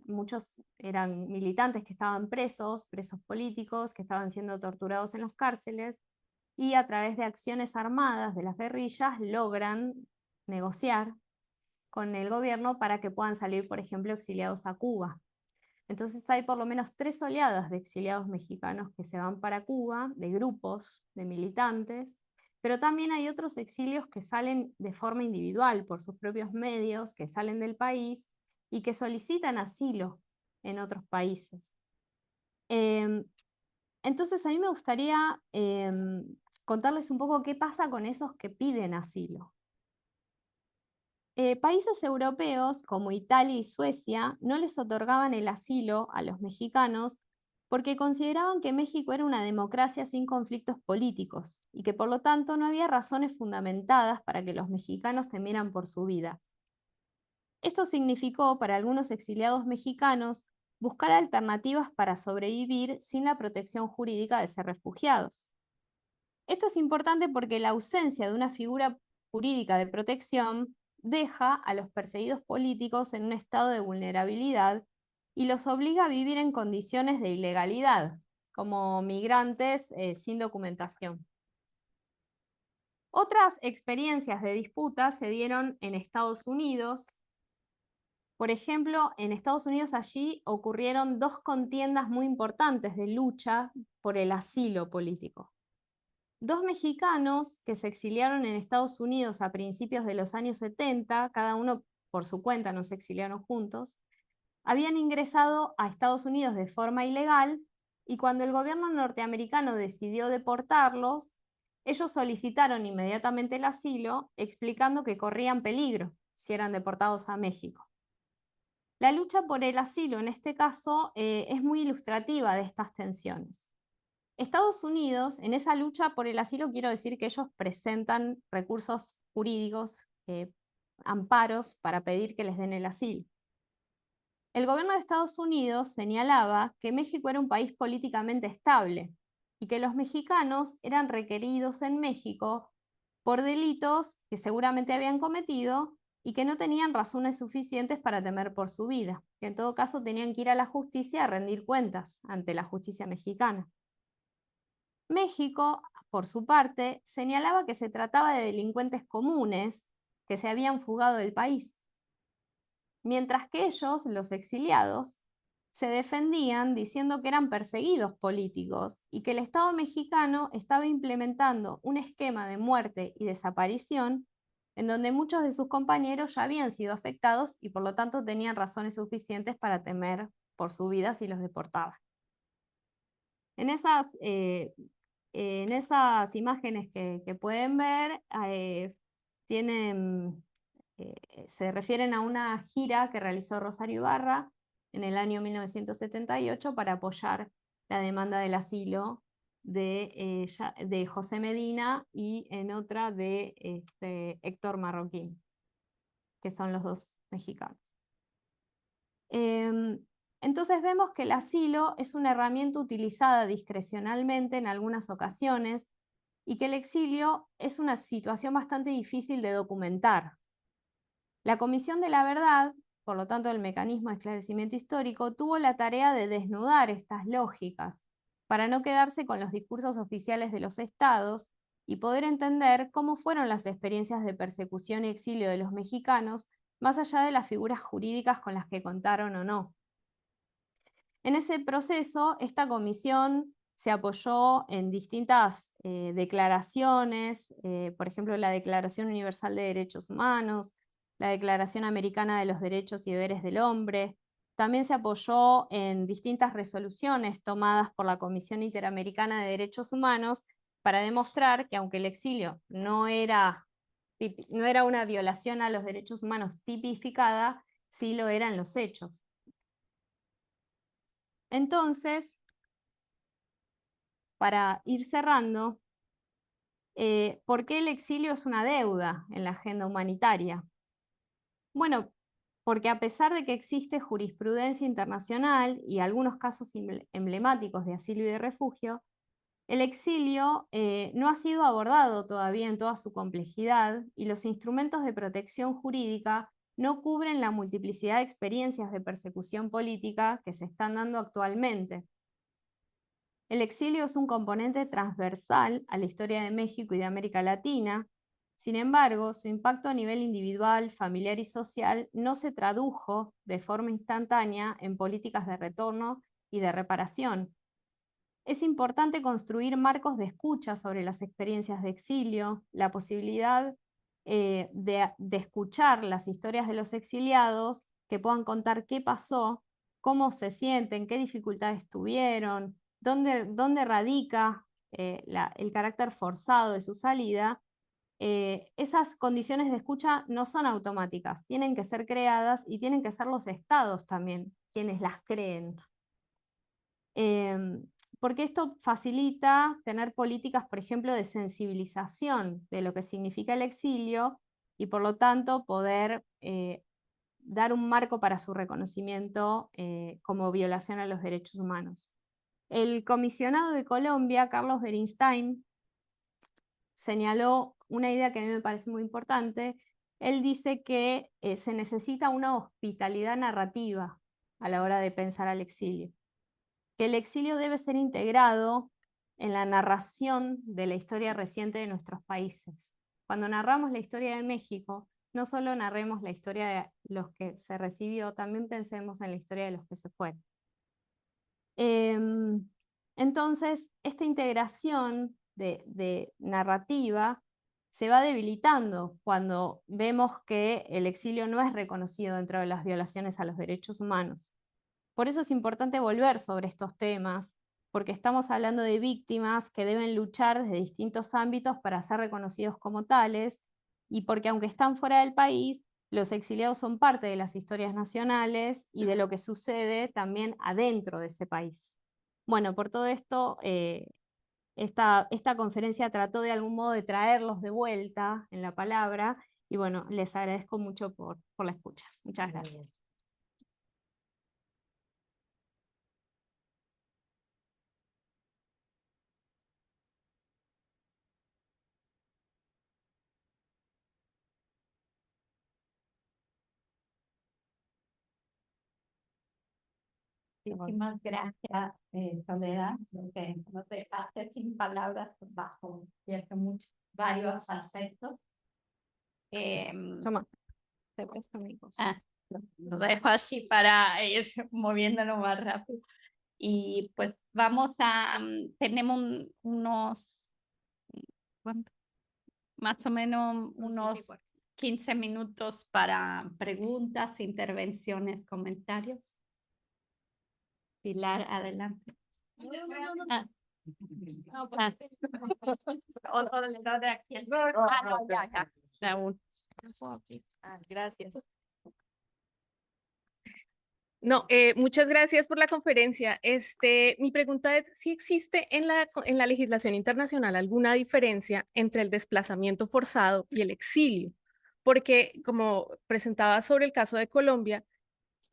muchos eran militantes que estaban presos políticos, que estaban siendo torturados en las cárceles, y a través de acciones armadas de las guerrillas logran negociar con el gobierno para que puedan salir, por ejemplo, exiliados a Cuba. Entonces hay por lo menos 3 oleadas de exiliados mexicanos que se van para Cuba, de grupos de militantes, pero también hay otros exilios que salen de forma individual, por sus propios medios, que salen del país y que solicitan asilo en otros países. Entonces a mí me gustaría contarles un poco qué pasa con esos que piden asilo. Países europeos como Italia y Suecia no les otorgaban el asilo a los mexicanos porque consideraban que México era una democracia sin conflictos políticos y que por lo tanto no había razones fundamentadas para que los mexicanos temieran por su vida. Esto significó para algunos exiliados mexicanos buscar alternativas para sobrevivir sin la protección jurídica de ser refugiados. Esto es importante porque la ausencia de una figura jurídica de protección deja a los perseguidos políticos en un estado de vulnerabilidad y los obliga a vivir en condiciones de ilegalidad, como migrantes sin documentación. Otras experiencias de disputa se dieron en Estados Unidos. Por ejemplo, en Estados Unidos allí ocurrieron 2 contiendas muy importantes de lucha por el asilo político. 2 mexicanos que se exiliaron en Estados Unidos a principios de los años 70, cada uno por su cuenta, no se exiliaron juntos, habían ingresado a Estados Unidos de forma ilegal y cuando el gobierno norteamericano decidió deportarlos, ellos solicitaron inmediatamente el asilo, explicando que corrían peligro si eran deportados a México. La lucha por el asilo en este caso es muy ilustrativa de estas tensiones. Estados Unidos, en esa lucha por el asilo, quiero decir que ellos presentan recursos jurídicos, amparos para pedir que les den el asilo. El gobierno de Estados Unidos señalaba que México era un país políticamente estable y que los mexicanos eran requeridos en México por delitos que seguramente habían cometido y que no tenían razones suficientes para temer por su vida, que en todo caso tenían que ir a la justicia a rendir cuentas ante la justicia mexicana. México, por su parte, señalaba que se trataba de delincuentes comunes que se habían fugado del país, mientras que ellos, los exiliados, se defendían diciendo que eran perseguidos políticos y que el Estado mexicano estaba implementando un esquema de muerte y desaparición en donde muchos de sus compañeros ya habían sido afectados y por lo tanto tenían razones suficientes para temer por su vida si los deportaban. En esas imágenes que pueden ver, se refieren a una gira que realizó Rosario Ibarra en el año 1978 para apoyar la demanda del asilo de José Medina y en otra de Héctor Marroquín, que son los 2 mexicanos. Entonces vemos que el asilo es una herramienta utilizada discrecionalmente en algunas ocasiones y que el exilio es una situación bastante difícil de documentar. La Comisión de la Verdad, por lo tanto el mecanismo de esclarecimiento histórico, tuvo la tarea de desnudar estas lógicas para no quedarse con los discursos oficiales de los estados y poder entender cómo fueron las experiencias de persecución y exilio de los mexicanos más allá de las figuras jurídicas con las que contaron o no. En ese proceso, esta comisión se apoyó en distintas declaraciones, por ejemplo, la Declaración Universal de Derechos Humanos, la Declaración Americana de los Derechos y Deberes del Hombre. También se apoyó en distintas resoluciones tomadas por la Comisión Interamericana de Derechos Humanos para demostrar que aunque el exilio no era una violación a los derechos humanos tipificada, sí lo eran los hechos. Entonces, para ir cerrando, ¿por qué el exilio es una deuda en la agenda humanitaria? Bueno, porque a pesar de que existe jurisprudencia internacional y algunos casos emblemáticos de asilo y de refugio, el exilio no ha sido abordado todavía en toda su complejidad y los instrumentos de protección jurídica no cubren la multiplicidad de experiencias de persecución política que se están dando actualmente. El exilio es un componente transversal a la historia de México y de América Latina. Sin embargo, su impacto a nivel individual, familiar y social no se tradujo de forma instantánea en políticas de retorno y de reparación. Es importante construir marcos de escucha sobre las experiencias de exilio, la posibilidad de escuchar las historias de los exiliados que puedan contar qué pasó, cómo se sienten, qué dificultades tuvieron, dónde radica el carácter forzado de su salida. Esas condiciones de escucha no son automáticas, tienen que ser creadas y tienen que ser los estados también quienes las creen. Porque esto facilita tener políticas, por ejemplo, de sensibilización de lo que significa el exilio y por lo tanto poder dar un marco para su reconocimiento como violación a los derechos humanos. El comisionado de Colombia, Carlos Beristain, señaló una idea que a mí me parece muy importante. Él dice que se necesita una hospitalidad narrativa a la hora de pensar al exilio, que el exilio debe ser integrado en la narración de la historia reciente de nuestros países. Cuando narramos la historia de México, no solo narremos la historia de los que se recibió, también pensemos en la historia de los que se fueron. Entonces, esta integración de narrativa se va debilitando cuando vemos que el exilio no es reconocido dentro de las violaciones a los derechos humanos. Por eso es importante volver sobre estos temas, porque estamos hablando de víctimas que deben luchar desde distintos ámbitos para ser reconocidos como tales, y porque aunque están fuera del país, los exiliados son parte de las historias nacionales y de lo que sucede también adentro de ese país. Bueno, por todo esto, esta conferencia trató de algún modo de traerlos de vuelta en la palabra, y bueno, les agradezco mucho por la escucha. Muchas gracias. Muchísimas gracias, Soledad, porque nos dejaste sin palabras bajo varios aspectos. Toma, te presto mi cosa. Lo dejo así para ir moviéndolo más rápido. Y pues vamos a, tenemos unos, ¿cuánto? Más o menos unos 15 minutos para preguntas, intervenciones, comentarios. Pilar, adelante. Gracias. No, muchas gracias por la conferencia. Mi pregunta es si existe en la legislación internacional alguna diferencia entre el desplazamiento forzado y el exilio, porque como presentaba sobre el caso de Colombia,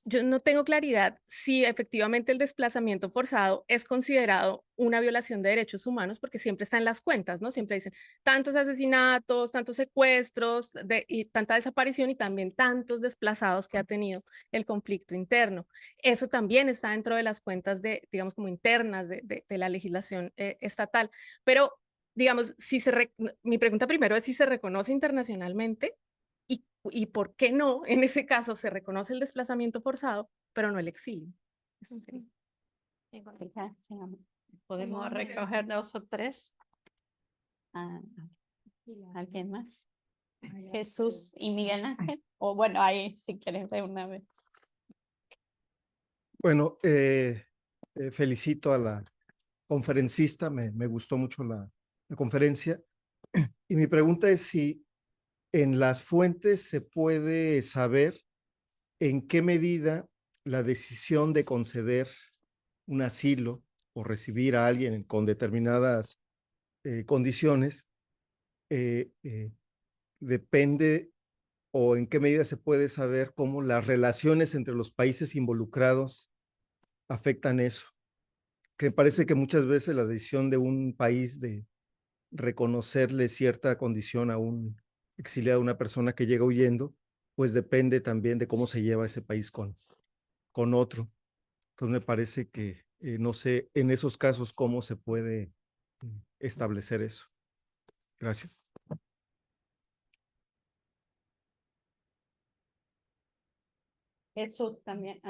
yo no tengo claridad si efectivamente el desplazamiento forzado es considerado una violación de derechos humanos, porque siempre está en las cuentas, ¿no? Siempre dicen tantos asesinatos, tantos secuestros y tanta desaparición y también tantos desplazados que ha tenido el conflicto interno. Eso también está dentro de las cuentas digamos, como internas de la legislación estatal. Pero, digamos, mi pregunta primero es si se reconoce internacionalmente. ¿Y por qué no? En ese caso se reconoce el desplazamiento forzado, pero no el exilio. Eso sería. Podemos recoger 2 o 3. ¿Alguien más? Jesús y Miguel Ángel. O bueno, ahí si quieres de una vez. Bueno, felicito a la conferencista, me gustó mucho la conferencia. Y mi pregunta es si en las fuentes se puede saber en qué medida la decisión de conceder un asilo o recibir a alguien con determinadas condiciones depende o en qué medida se puede saber cómo las relaciones entre los países involucrados afectan eso. Que parece que muchas veces la decisión de un país de reconocerle cierta condición a un exiliado, una persona que llega huyendo, pues depende también de cómo se lleva ese país con otro. Entonces me parece que no sé en esos casos cómo se puede establecer eso. Gracias. Jesús también.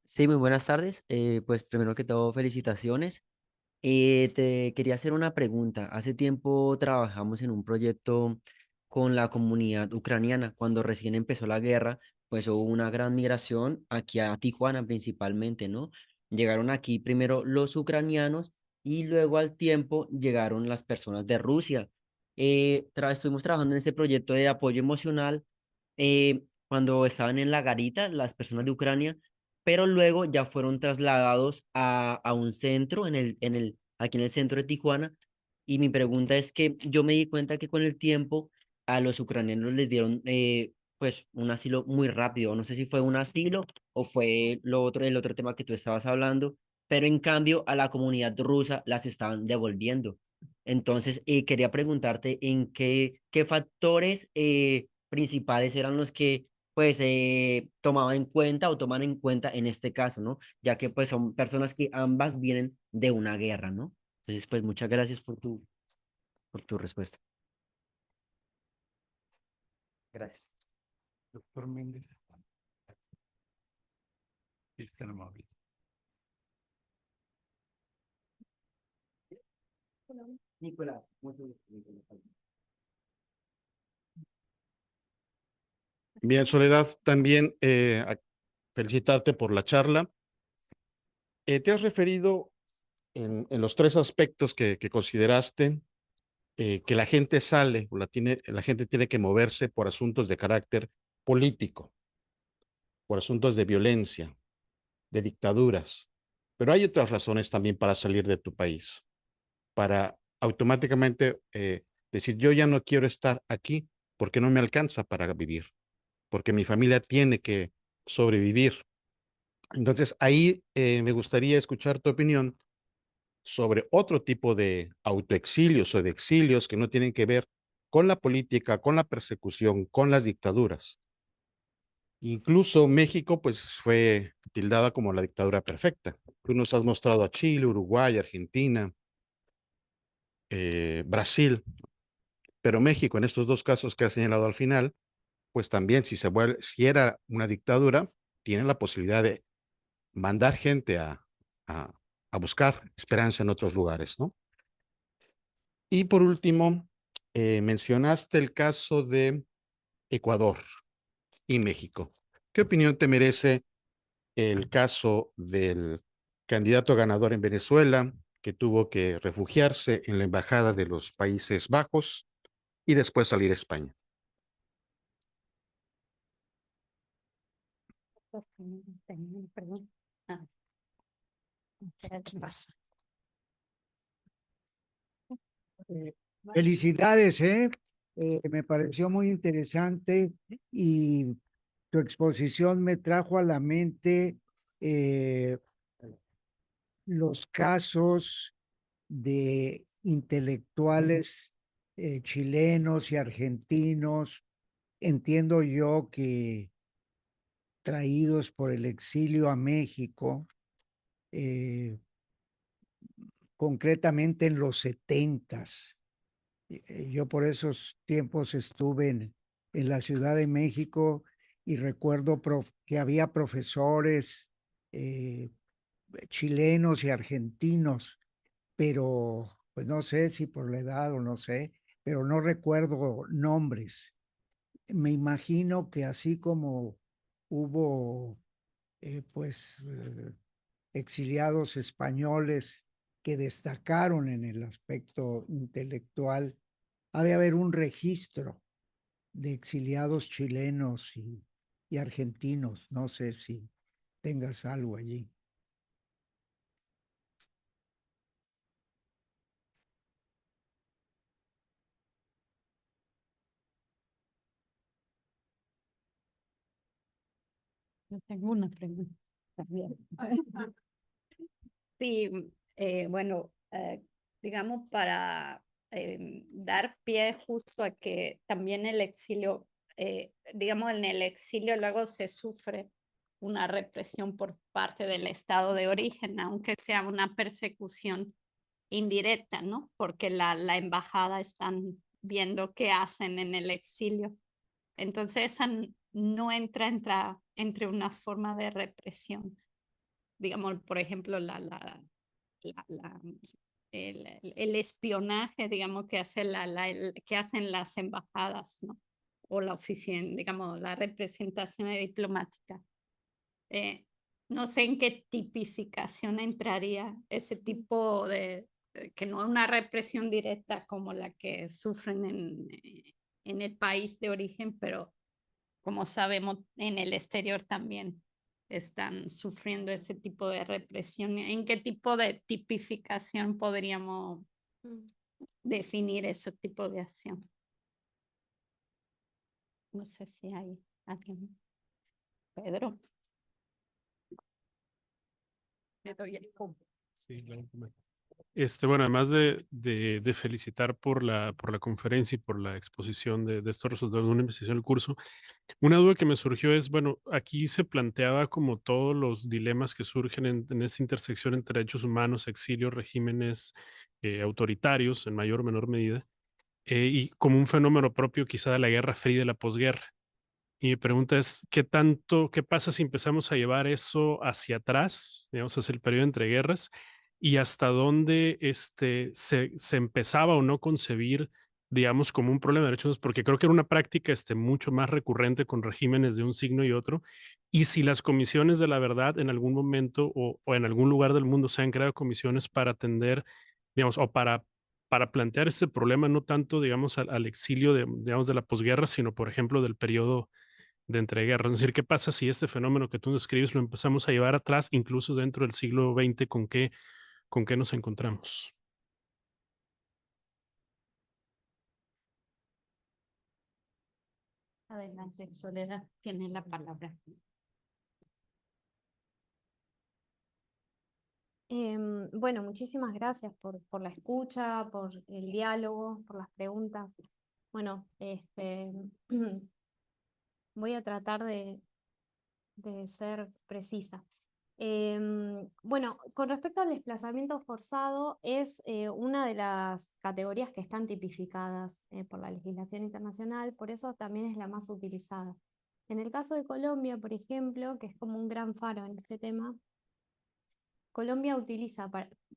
Sí, muy buenas tardes. Pues primero que todo, felicitaciones. Te quería hacer una pregunta. Hace tiempo trabajamos en un proyecto con la comunidad ucraniana. Cuando recién empezó la guerra, pues hubo una gran migración aquí a Tijuana principalmente, ¿no? Llegaron aquí primero los ucranianos y luego al tiempo llegaron las personas de Rusia. Estuvimos trabajando en este proyecto de apoyo emocional cuando estaban en la garita, las personas de Ucrania, pero luego ya fueron trasladados a un centro aquí en el centro de Tijuana. Y mi pregunta es que yo me di cuenta que con el tiempo a los ucranianos les dieron pues un asilo muy rápido. No sé si fue un asilo o fue el otro tema que tú estabas hablando, pero en cambio a la comunidad rusa las estaban devolviendo. Entonces, quería preguntarte en qué factores principales eran los que pues tomaba en cuenta o toman en cuenta en este caso, ¿no? Ya que pues son personas que ambas vienen de una guerra, ¿no? Entonces, pues muchas gracias por tu respuesta. Gracias. Doctor Méndez. Sí, tan amable. Nicolás, muchas gracias. Bien, Soledad, también felicitarte por la charla. Te has referido en los 3 aspectos que consideraste, que la gente sale, o la gente tiene que moverse por asuntos de carácter político, por asuntos de violencia, de dictaduras. Pero hay otras razones también para salir de tu país, para automáticamente decir, yo ya no quiero estar aquí porque no me alcanza para vivir, porque mi familia tiene que sobrevivir. Entonces, ahí me gustaría escuchar tu opinión sobre otro tipo de autoexilios o de exilios que no tienen que ver con la política, con la persecución, con las dictaduras. Incluso México, pues, fue tildada como la dictadura perfecta. Tú nos has mostrado a Chile, Uruguay, Argentina, Brasil, pero México, en estos 2 casos que has señalado al final, pues también si era una dictadura, tiene la posibilidad de mandar gente a, a buscar esperanza en otros lugares, ¿no? Y por último, mencionaste el caso de Ecuador y México. ¿Qué opinión te merece el caso del candidato ganador en Venezuela, que tuvo que refugiarse en la embajada de los Países Bajos y después salir a España? Felicidades, ¿eh? Me pareció muy interesante y tu exposición me trajo a la mente los casos de intelectuales chilenos y argentinos. Entiendo yo que traídos por el exilio a México, concretamente en los 70s, Yo por esos tiempos estuve en la Ciudad de México y recuerdo que había profesores chilenos y argentinos, pero pues no sé si por la edad o no sé, pero no recuerdo nombres. Me imagino que así como hubo exiliados españoles que destacaron en el aspecto intelectual, ha de haber un registro de exiliados chilenos y argentinos. No sé si tengas algo allí. Yo tengo una pregunta también. Sí, bueno, digamos, para dar pie justo a que también el exilio, digamos, en el exilio luego se sufre una represión por parte del estado de origen, aunque sea una persecución indirecta, ¿no? Porque la embajada están viendo qué hacen en el exilio. Entonces, esa no entra entre una forma de represión. Digamos, por ejemplo, el espionaje, digamos, que que hacen las embajadas, ¿no? O la oficina, digamos, la representación diplomática. No sé en qué tipificación entraría ese tipo que no es una represión directa como la que sufren en el país de origen, pero como sabemos, en el exterior también están sufriendo ese tipo de represión. ¿En qué tipo de tipificación podríamos definir ese tipo de acción? No sé si hay alguien. Pedro. Sí, claro. Bueno, además de felicitar por la conferencia y por la exposición de estos resultados de una investigación del curso, una duda que me surgió es, bueno, aquí se planteaba como todos los dilemas que surgen en esta intersección entre derechos humanos, exilio, regímenes autoritarios en mayor o menor medida, y como un fenómeno propio quizá de la Guerra Fría y de la posguerra. Y mi pregunta es, qué pasa si empezamos a llevar eso hacia atrás, digamos, hacia el periodo entre guerras, y hasta dónde se empezaba o no concebir, digamos, como un problema de derechos humanos? Porque creo que era una práctica mucho más recurrente con regímenes de un signo y otro, y si las comisiones de la verdad en algún momento o en algún lugar del mundo se han creado comisiones para atender, digamos, o para plantear este problema, no tanto, digamos, al exilio digamos, de la posguerra, sino, por ejemplo, del periodo de entreguerras. Es decir, ¿qué pasa si este fenómeno que tú describes lo empezamos a llevar atrás, incluso dentro del siglo XX, con qué nos encontramos? Adelante, Soledad, tiene la palabra. Bueno, muchísimas gracias por la escucha, por el diálogo, por las preguntas. Bueno, voy a tratar de ser precisa. Bueno, con respecto al desplazamiento forzado, es una de las categorías que están tipificadas por la legislación internacional, por eso también es la más utilizada. En el caso de Colombia, por ejemplo, que es como un gran faro en este tema, Colombia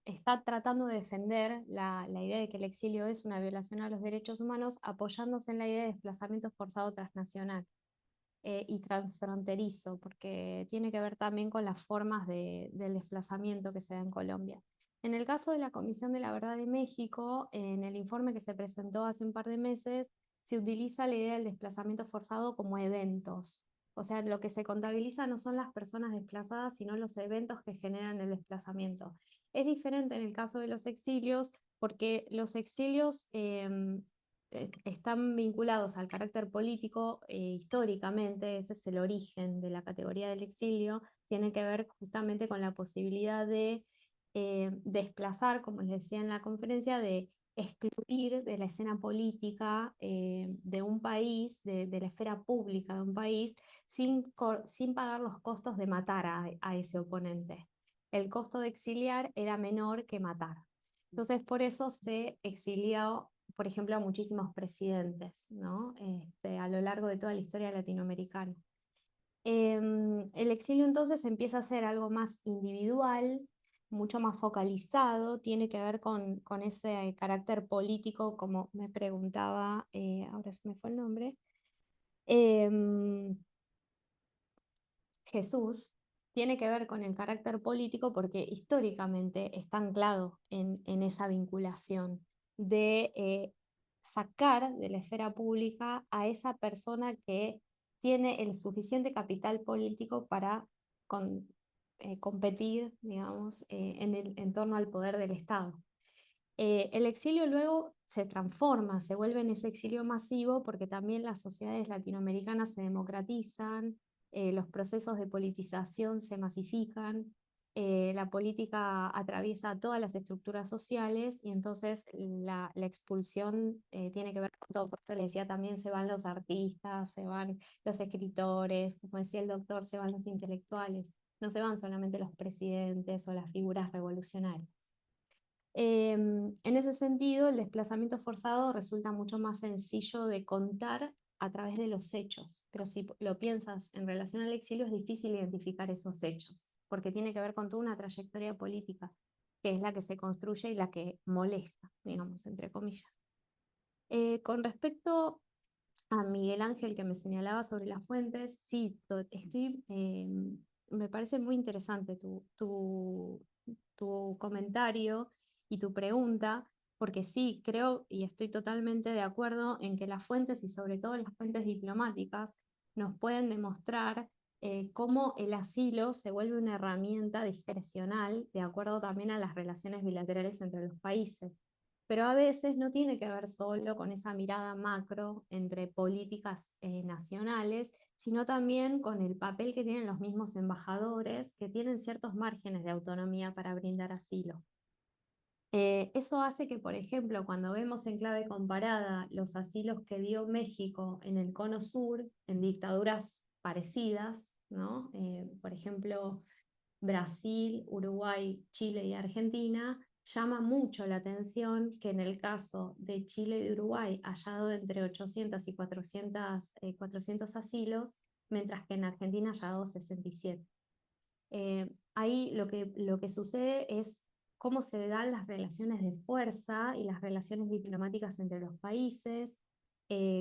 está tratando de defender la idea de que el exilio es una violación a los derechos humanos, apoyándose en la idea de desplazamiento forzado transnacional y transfronterizo, porque tiene que ver también con las formas del desplazamiento que se da en Colombia. En el caso de la Comisión de la Verdad de México, en el informe que se presentó hace un par de meses, se utiliza la idea del desplazamiento forzado como eventos. O sea, lo que se contabiliza no son las personas desplazadas, sino los eventos que generan el desplazamiento. Es diferente en el caso de los exilios, porque los exilios están vinculados al carácter político históricamente. Ese es el origen de la categoría del exilio, tiene que ver justamente con la posibilidad de desplazar, como les decía en la conferencia, de excluir de la escena política de un país, de la esfera pública de un país, sin pagar los costos de matar a ese oponente. El costo de exiliar era menor que matar. Entonces, por eso se exilió por ejemplo, a muchísimos presidentes, ¿no? A lo largo de toda la historia latinoamericana. El exilio entonces empieza a ser algo más individual, mucho más focalizado, tiene que ver con ese carácter político, como me preguntaba, ahora se me fue el nombre, Jesús, tiene que ver con el carácter político porque históricamente está anclado en esa vinculación de sacar de la esfera pública a esa persona que tiene el suficiente capital político para competir, digamos, en torno al poder del Estado. El exilio luego se transforma, se vuelve en ese exilio masivo porque también las sociedades latinoamericanas se democratizan, los procesos de politización se masifican, la política atraviesa todas las estructuras sociales y entonces la expulsión tiene que ver con todo. Por eso le decía también, se van los artistas, se van los escritores, como decía el doctor, se van los intelectuales, no se van solamente los presidentes o las figuras revolucionarias. En ese sentido, el desplazamiento forzado resulta mucho más sencillo de contar a través de los hechos, pero si lo piensas en relación al exilio es difícil identificar esos hechos, porque tiene que ver con toda una trayectoria política, que es la que se construye y la que molesta, digamos, entre comillas. Con respecto a Miguel Ángel, que me señalaba sobre las fuentes, sí, me parece muy interesante tu comentario y tu pregunta, porque sí, creo y estoy totalmente de acuerdo en que las fuentes, y sobre todo las fuentes diplomáticas, nos pueden demostrar cómo el asilo se vuelve una herramienta discrecional, de acuerdo también a las relaciones bilaterales entre los países. Pero a veces no tiene que ver solo con esa mirada macro entre políticas nacionales, sino también con el papel que tienen los mismos embajadores, que tienen ciertos márgenes de autonomía para brindar asilo. Eso hace que, por ejemplo, cuando vemos en clave comparada los asilos que dio México en el Cono Sur, en dictaduras parecidas, ¿no? Por ejemplo, Brasil, Uruguay, Chile y Argentina, llama mucho la atención que en el caso de Chile y de Uruguay haya dado entre 800 y 400 asilos, mientras que en Argentina haya dado 67. Ahí lo que sucede es cómo se dan las relaciones de fuerza y las relaciones diplomáticas entre los países,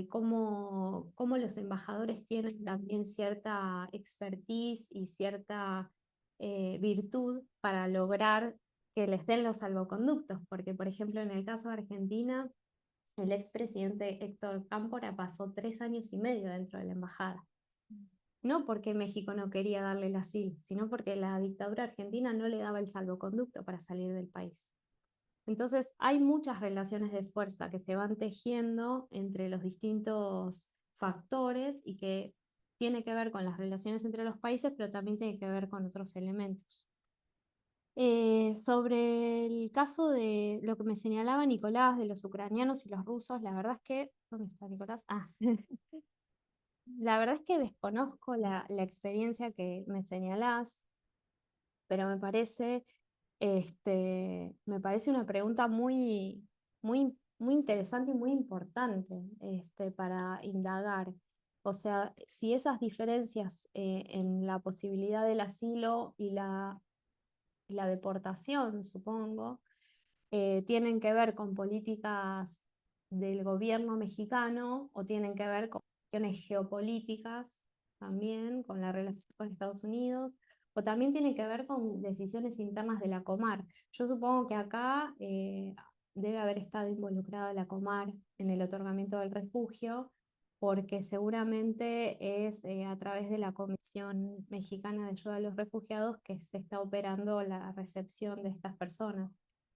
cómo los embajadores tienen también cierta expertise y cierta virtud para lograr que les den los salvoconductos, porque por ejemplo en el caso de Argentina, el expresidente Héctor Cámpora pasó 3 años y medio dentro de la embajada. No porque México no quería darle el asilo, sino porque la dictadura argentina no le daba el salvoconducto para salir del país. Entonces hay muchas relaciones de fuerza que se van tejiendo entre los distintos factores y que tiene que ver con las relaciones entre los países, pero también tiene que ver con otros elementos. Sobre el caso de lo que me señalaba Nicolás, de los ucranianos y los rusos, la verdad es que... ¿Dónde está Nicolás? Ah. La verdad es que desconozco la experiencia que me señalás, pero me parece una pregunta muy interesante y muy importante para indagar. O sea, si esas diferencias en la posibilidad del asilo y la deportación, supongo, tienen que ver con políticas del gobierno mexicano o tienen que ver con cuestiones geopolíticas también, con la relación con Estados Unidos, o también tienen que ver con decisiones internas de la Comar. Yo supongo que acá debe haber estado involucrada la Comar en el otorgamiento del refugio, porque seguramente es a través de la Comisión Mexicana de Ayuda a los Refugiados que se está operando la recepción de estas personas.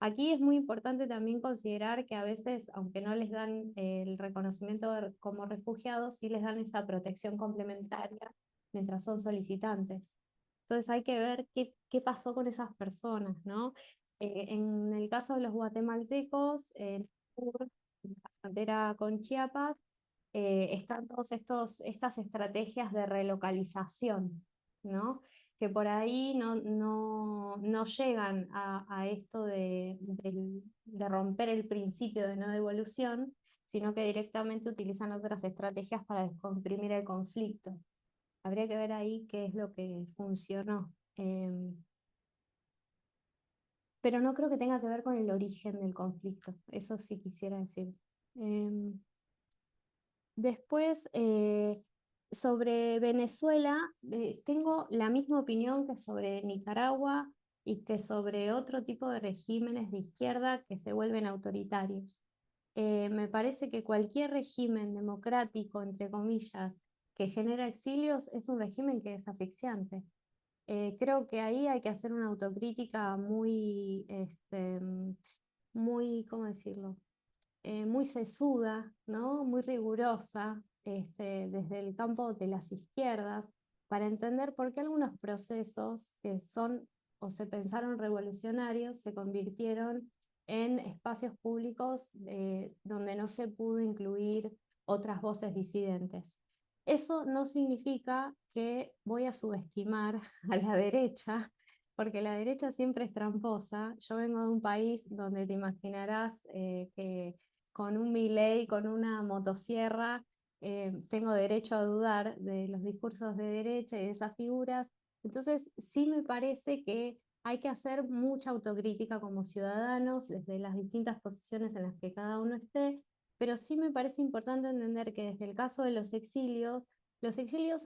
Aquí es muy importante también considerar que a veces, aunque no les dan el reconocimiento como refugiados, sí les dan esa protección complementaria mientras son solicitantes. Entonces hay que ver qué pasó con esas personas, ¿no? En el caso de los guatemaltecos, en la frontera con Chiapas, están todas estas estrategias de relocalización, ¿no? que por ahí no llegan a esto de romper el principio de no devolución, sino que directamente utilizan otras estrategias para descomprimir el conflicto. Habría que ver ahí qué es lo que funcionó. Pero no creo que tenga que ver con el origen del conflicto, eso sí quisiera decir. Después, sobre Venezuela, tengo la misma opinión que sobre Nicaragua y que sobre otro tipo de regímenes de izquierda que se vuelven autoritarios. Me parece que cualquier régimen democrático, entre comillas, que genera exilios es un régimen que es asfixiante. Creo que ahí hay que hacer una autocrítica muy, ¿cómo decirlo? Muy sesuda, ¿no? Muy rigurosa, desde el campo de las izquierdas, para entender por qué algunos procesos que son o se pensaron revolucionarios se convirtieron en espacios públicos donde no se pudo incluir otras voces disidentes. Eso no significa que voy a subestimar a la derecha, porque la derecha siempre es tramposa. Yo vengo de un país donde te imaginarás que con un Milei, con una motosierra, tengo derecho a dudar de los discursos de derecha y de esas figuras. Entonces, sí me parece que hay que hacer mucha autocrítica como ciudadanos desde las distintas posiciones en las que cada uno esté, pero sí me parece importante entender que desde el caso de los exilios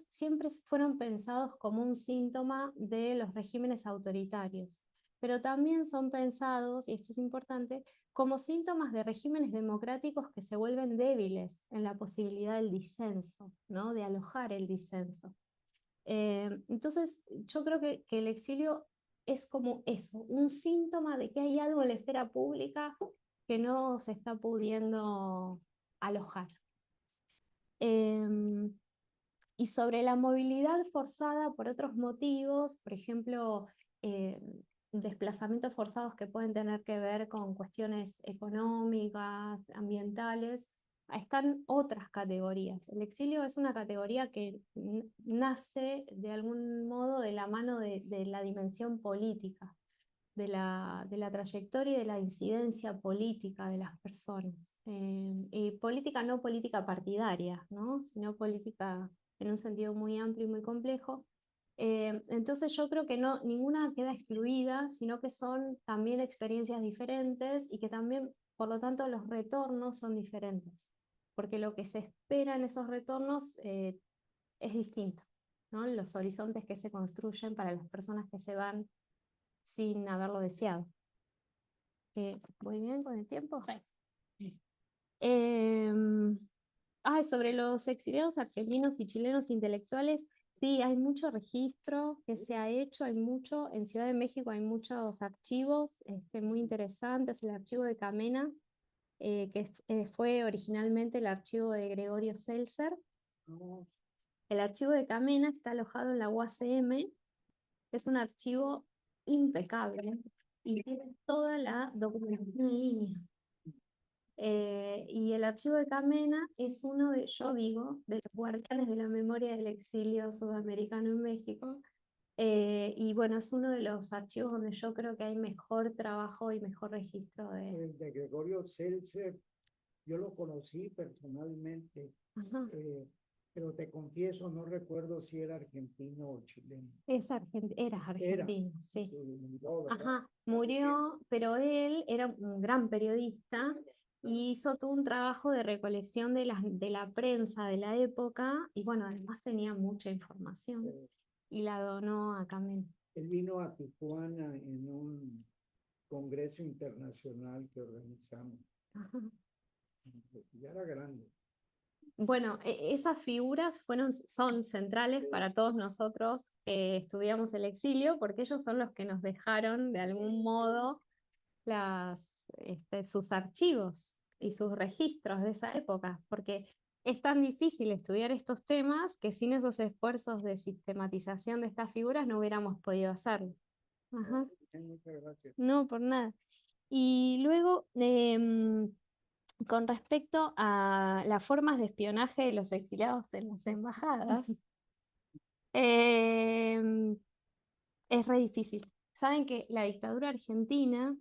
siempre fueron pensados como un síntoma de los regímenes autoritarios, pero también son pensados, y esto es importante, como síntomas de regímenes democráticos que se vuelven débiles en la posibilidad del disenso, ¿no? De alojar el disenso. Entonces, yo creo que el exilio es como eso, un síntoma de que hay algo en la esfera pública que no se está pudiendo alojar. Y sobre la movilidad forzada por otros motivos, por ejemplo, desplazamientos forzados que pueden tener que ver con cuestiones económicas, ambientales, están otras categorías. El exilio es una categoría que nace de algún modo de la mano de la dimensión política, de la trayectoria y de la incidencia política de las personas. Y política no política partidaria, ¿no? Sino política en un sentido muy amplio y muy complejo. Entonces yo creo que ninguna queda excluida, sino que son también experiencias diferentes y que también, por lo tanto, los retornos son diferentes, porque lo que se espera en esos retornos es distinto, ¿no? Los horizontes que se construyen para las personas que se van sin haberlo deseado. ¿Voy bien con el tiempo? Sí. Sobre los exiliados argentinos y chilenos intelectuales, sí, hay mucho registro que se ha hecho, en Ciudad de México hay muchos archivos muy interesantes, el archivo de Camena, que fue originalmente el archivo de Gregorio Seltzer. El archivo de Camena está alojado en la UACM, que es un archivo impecable y tiene toda la documentación en línea. Y el archivo de Camena es uno de, yo digo, de los guardianes de la memoria del exilio sudamericano en México. Y bueno, es uno de los archivos donde yo creo que hay mejor trabajo y mejor registro de... El de Gregorio Seltzer, yo lo conocí personalmente, pero te confieso, no recuerdo si era argentino o chileno. Era argentino, sí. Murió, pero él era un gran periodista y hizo todo un trabajo de recolección de la prensa de la época y bueno, además tenía mucha información y la donó a Camena. Él vino a Tijuana en un congreso internacional que organizamos. Ya era grande. Bueno, esas figuras son centrales para todos nosotros que estudiamos el exilio, porque ellos son los que nos dejaron de algún modo sus archivos y sus registros de esa época, porque es tan difícil estudiar estos temas que sin esos esfuerzos de sistematización de estas figuras no hubiéramos podido hacerlo. Muchas gracias. No, por nada. Y luego, con respecto a las formas de espionaje de los exiliados en las embajadas, Es re difícil. Saben que la dictadura argentina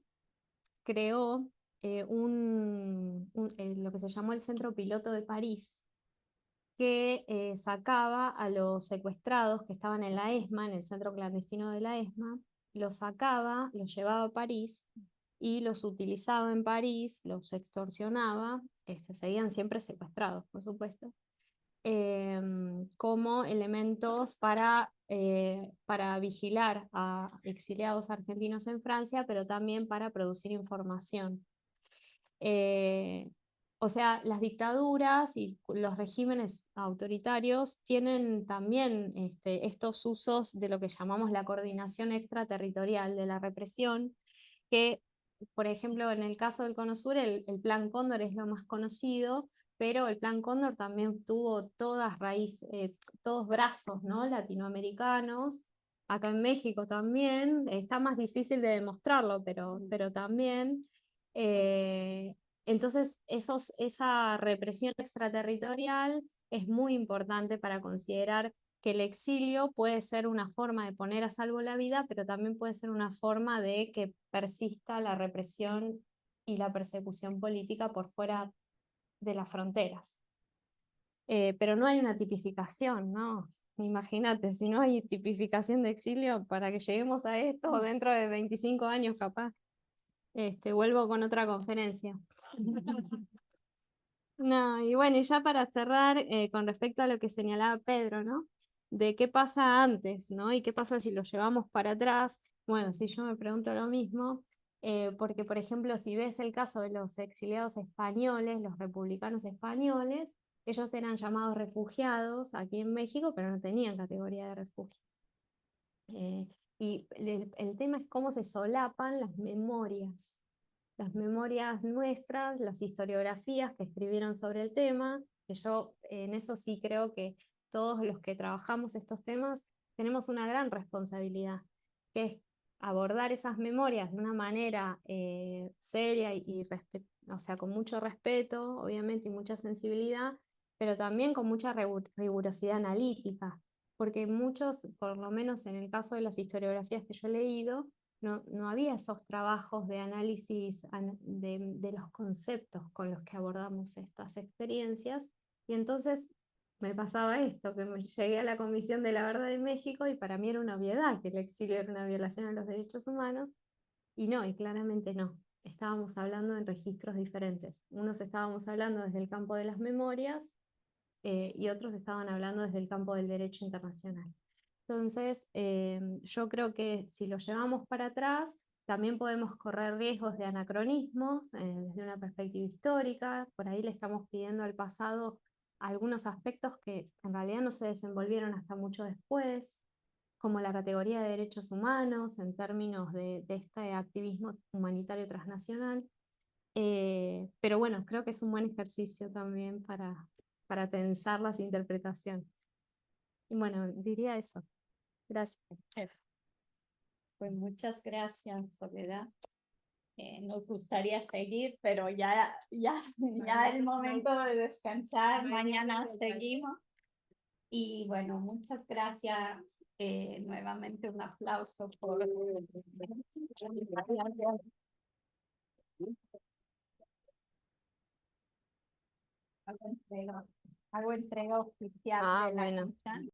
creó lo que se llamó el Centro Piloto de París, que sacaba a los secuestrados que estaban en la ESMA, en el centro clandestino de la ESMA, los sacaba, los llevaba a París y los utilizaba en París, los extorsionaba, seguían siempre secuestrados, por supuesto, como elementos para vigilar a exiliados argentinos en Francia, pero también para producir información. O sea, las dictaduras y los regímenes autoritarios tienen también estos usos de lo que llamamos la coordinación extraterritorial de la represión, que, por ejemplo, en el caso del Cono Sur, el Plan Cóndor es lo más conocido, pero el Plan Cóndor también tuvo todos brazos, ¿no? Latinoamericanos. Acá en México también, está más difícil de demostrarlo, pero también. Entonces, esa represión extraterritorial es muy importante para considerar que el exilio puede ser una forma de poner a salvo la vida, pero también puede ser una forma de que persista la represión y la persecución política por fuera de las fronteras. Pero no hay una tipificación, ¿no? Imagínate, si no hay tipificación de exilio, para que lleguemos a esto dentro de 25 años capaz. Vuelvo con otra conferencia. No, y bueno, y ya para cerrar, con respecto a lo que señalaba Pedro, ¿no? De qué pasa antes, ¿no? Y qué pasa si lo llevamos para atrás. Bueno, si yo me pregunto lo mismo, porque por ejemplo, si ves el caso de los exiliados españoles, los republicanos españoles, ellos eran llamados refugiados aquí en México, pero no tenían categoría de refugio. Y el tema es cómo se solapan las memorias nuestras, las historiografías que escribieron sobre el tema, que yo en eso sí creo que todos los que trabajamos estos temas tenemos una gran responsabilidad, que es abordar esas memorias de una manera seria o sea, con mucho respeto, obviamente, y mucha sensibilidad, pero también con mucha rigurosidad analítica, porque muchos, por lo menos en el caso de las historiografías que yo he leído, no había esos trabajos de análisis de los conceptos con los que abordamos estas experiencias, y entonces me pasaba esto, que llegué a la Comisión de la Verdad de México y para mí era una obviedad que el exilio era una violación a los derechos humanos, y no, y claramente no. Estábamos hablando en registros diferentes. Unos estábamos hablando desde el campo de las memorias y otros estaban hablando desde el campo del derecho internacional. Entonces, yo creo que si lo llevamos para atrás, también podemos correr riesgos de anacronismos desde una perspectiva histórica. Por ahí le estamos pidiendo al pasado algunos aspectos que en realidad no se desenvolvieron hasta mucho después, como la categoría de derechos humanos en términos de este activismo humanitario transnacional. Pero bueno, creo que es un buen ejercicio también para pensar las interpretaciones. Y bueno, diría eso. Gracias. Pues muchas gracias, Soledad. Nos gustaría seguir, pero ya es momento de descansar. Mañana seguimos. Y bueno, muchas gracias. Nuevamente un aplauso por... Hago entrega oficial de la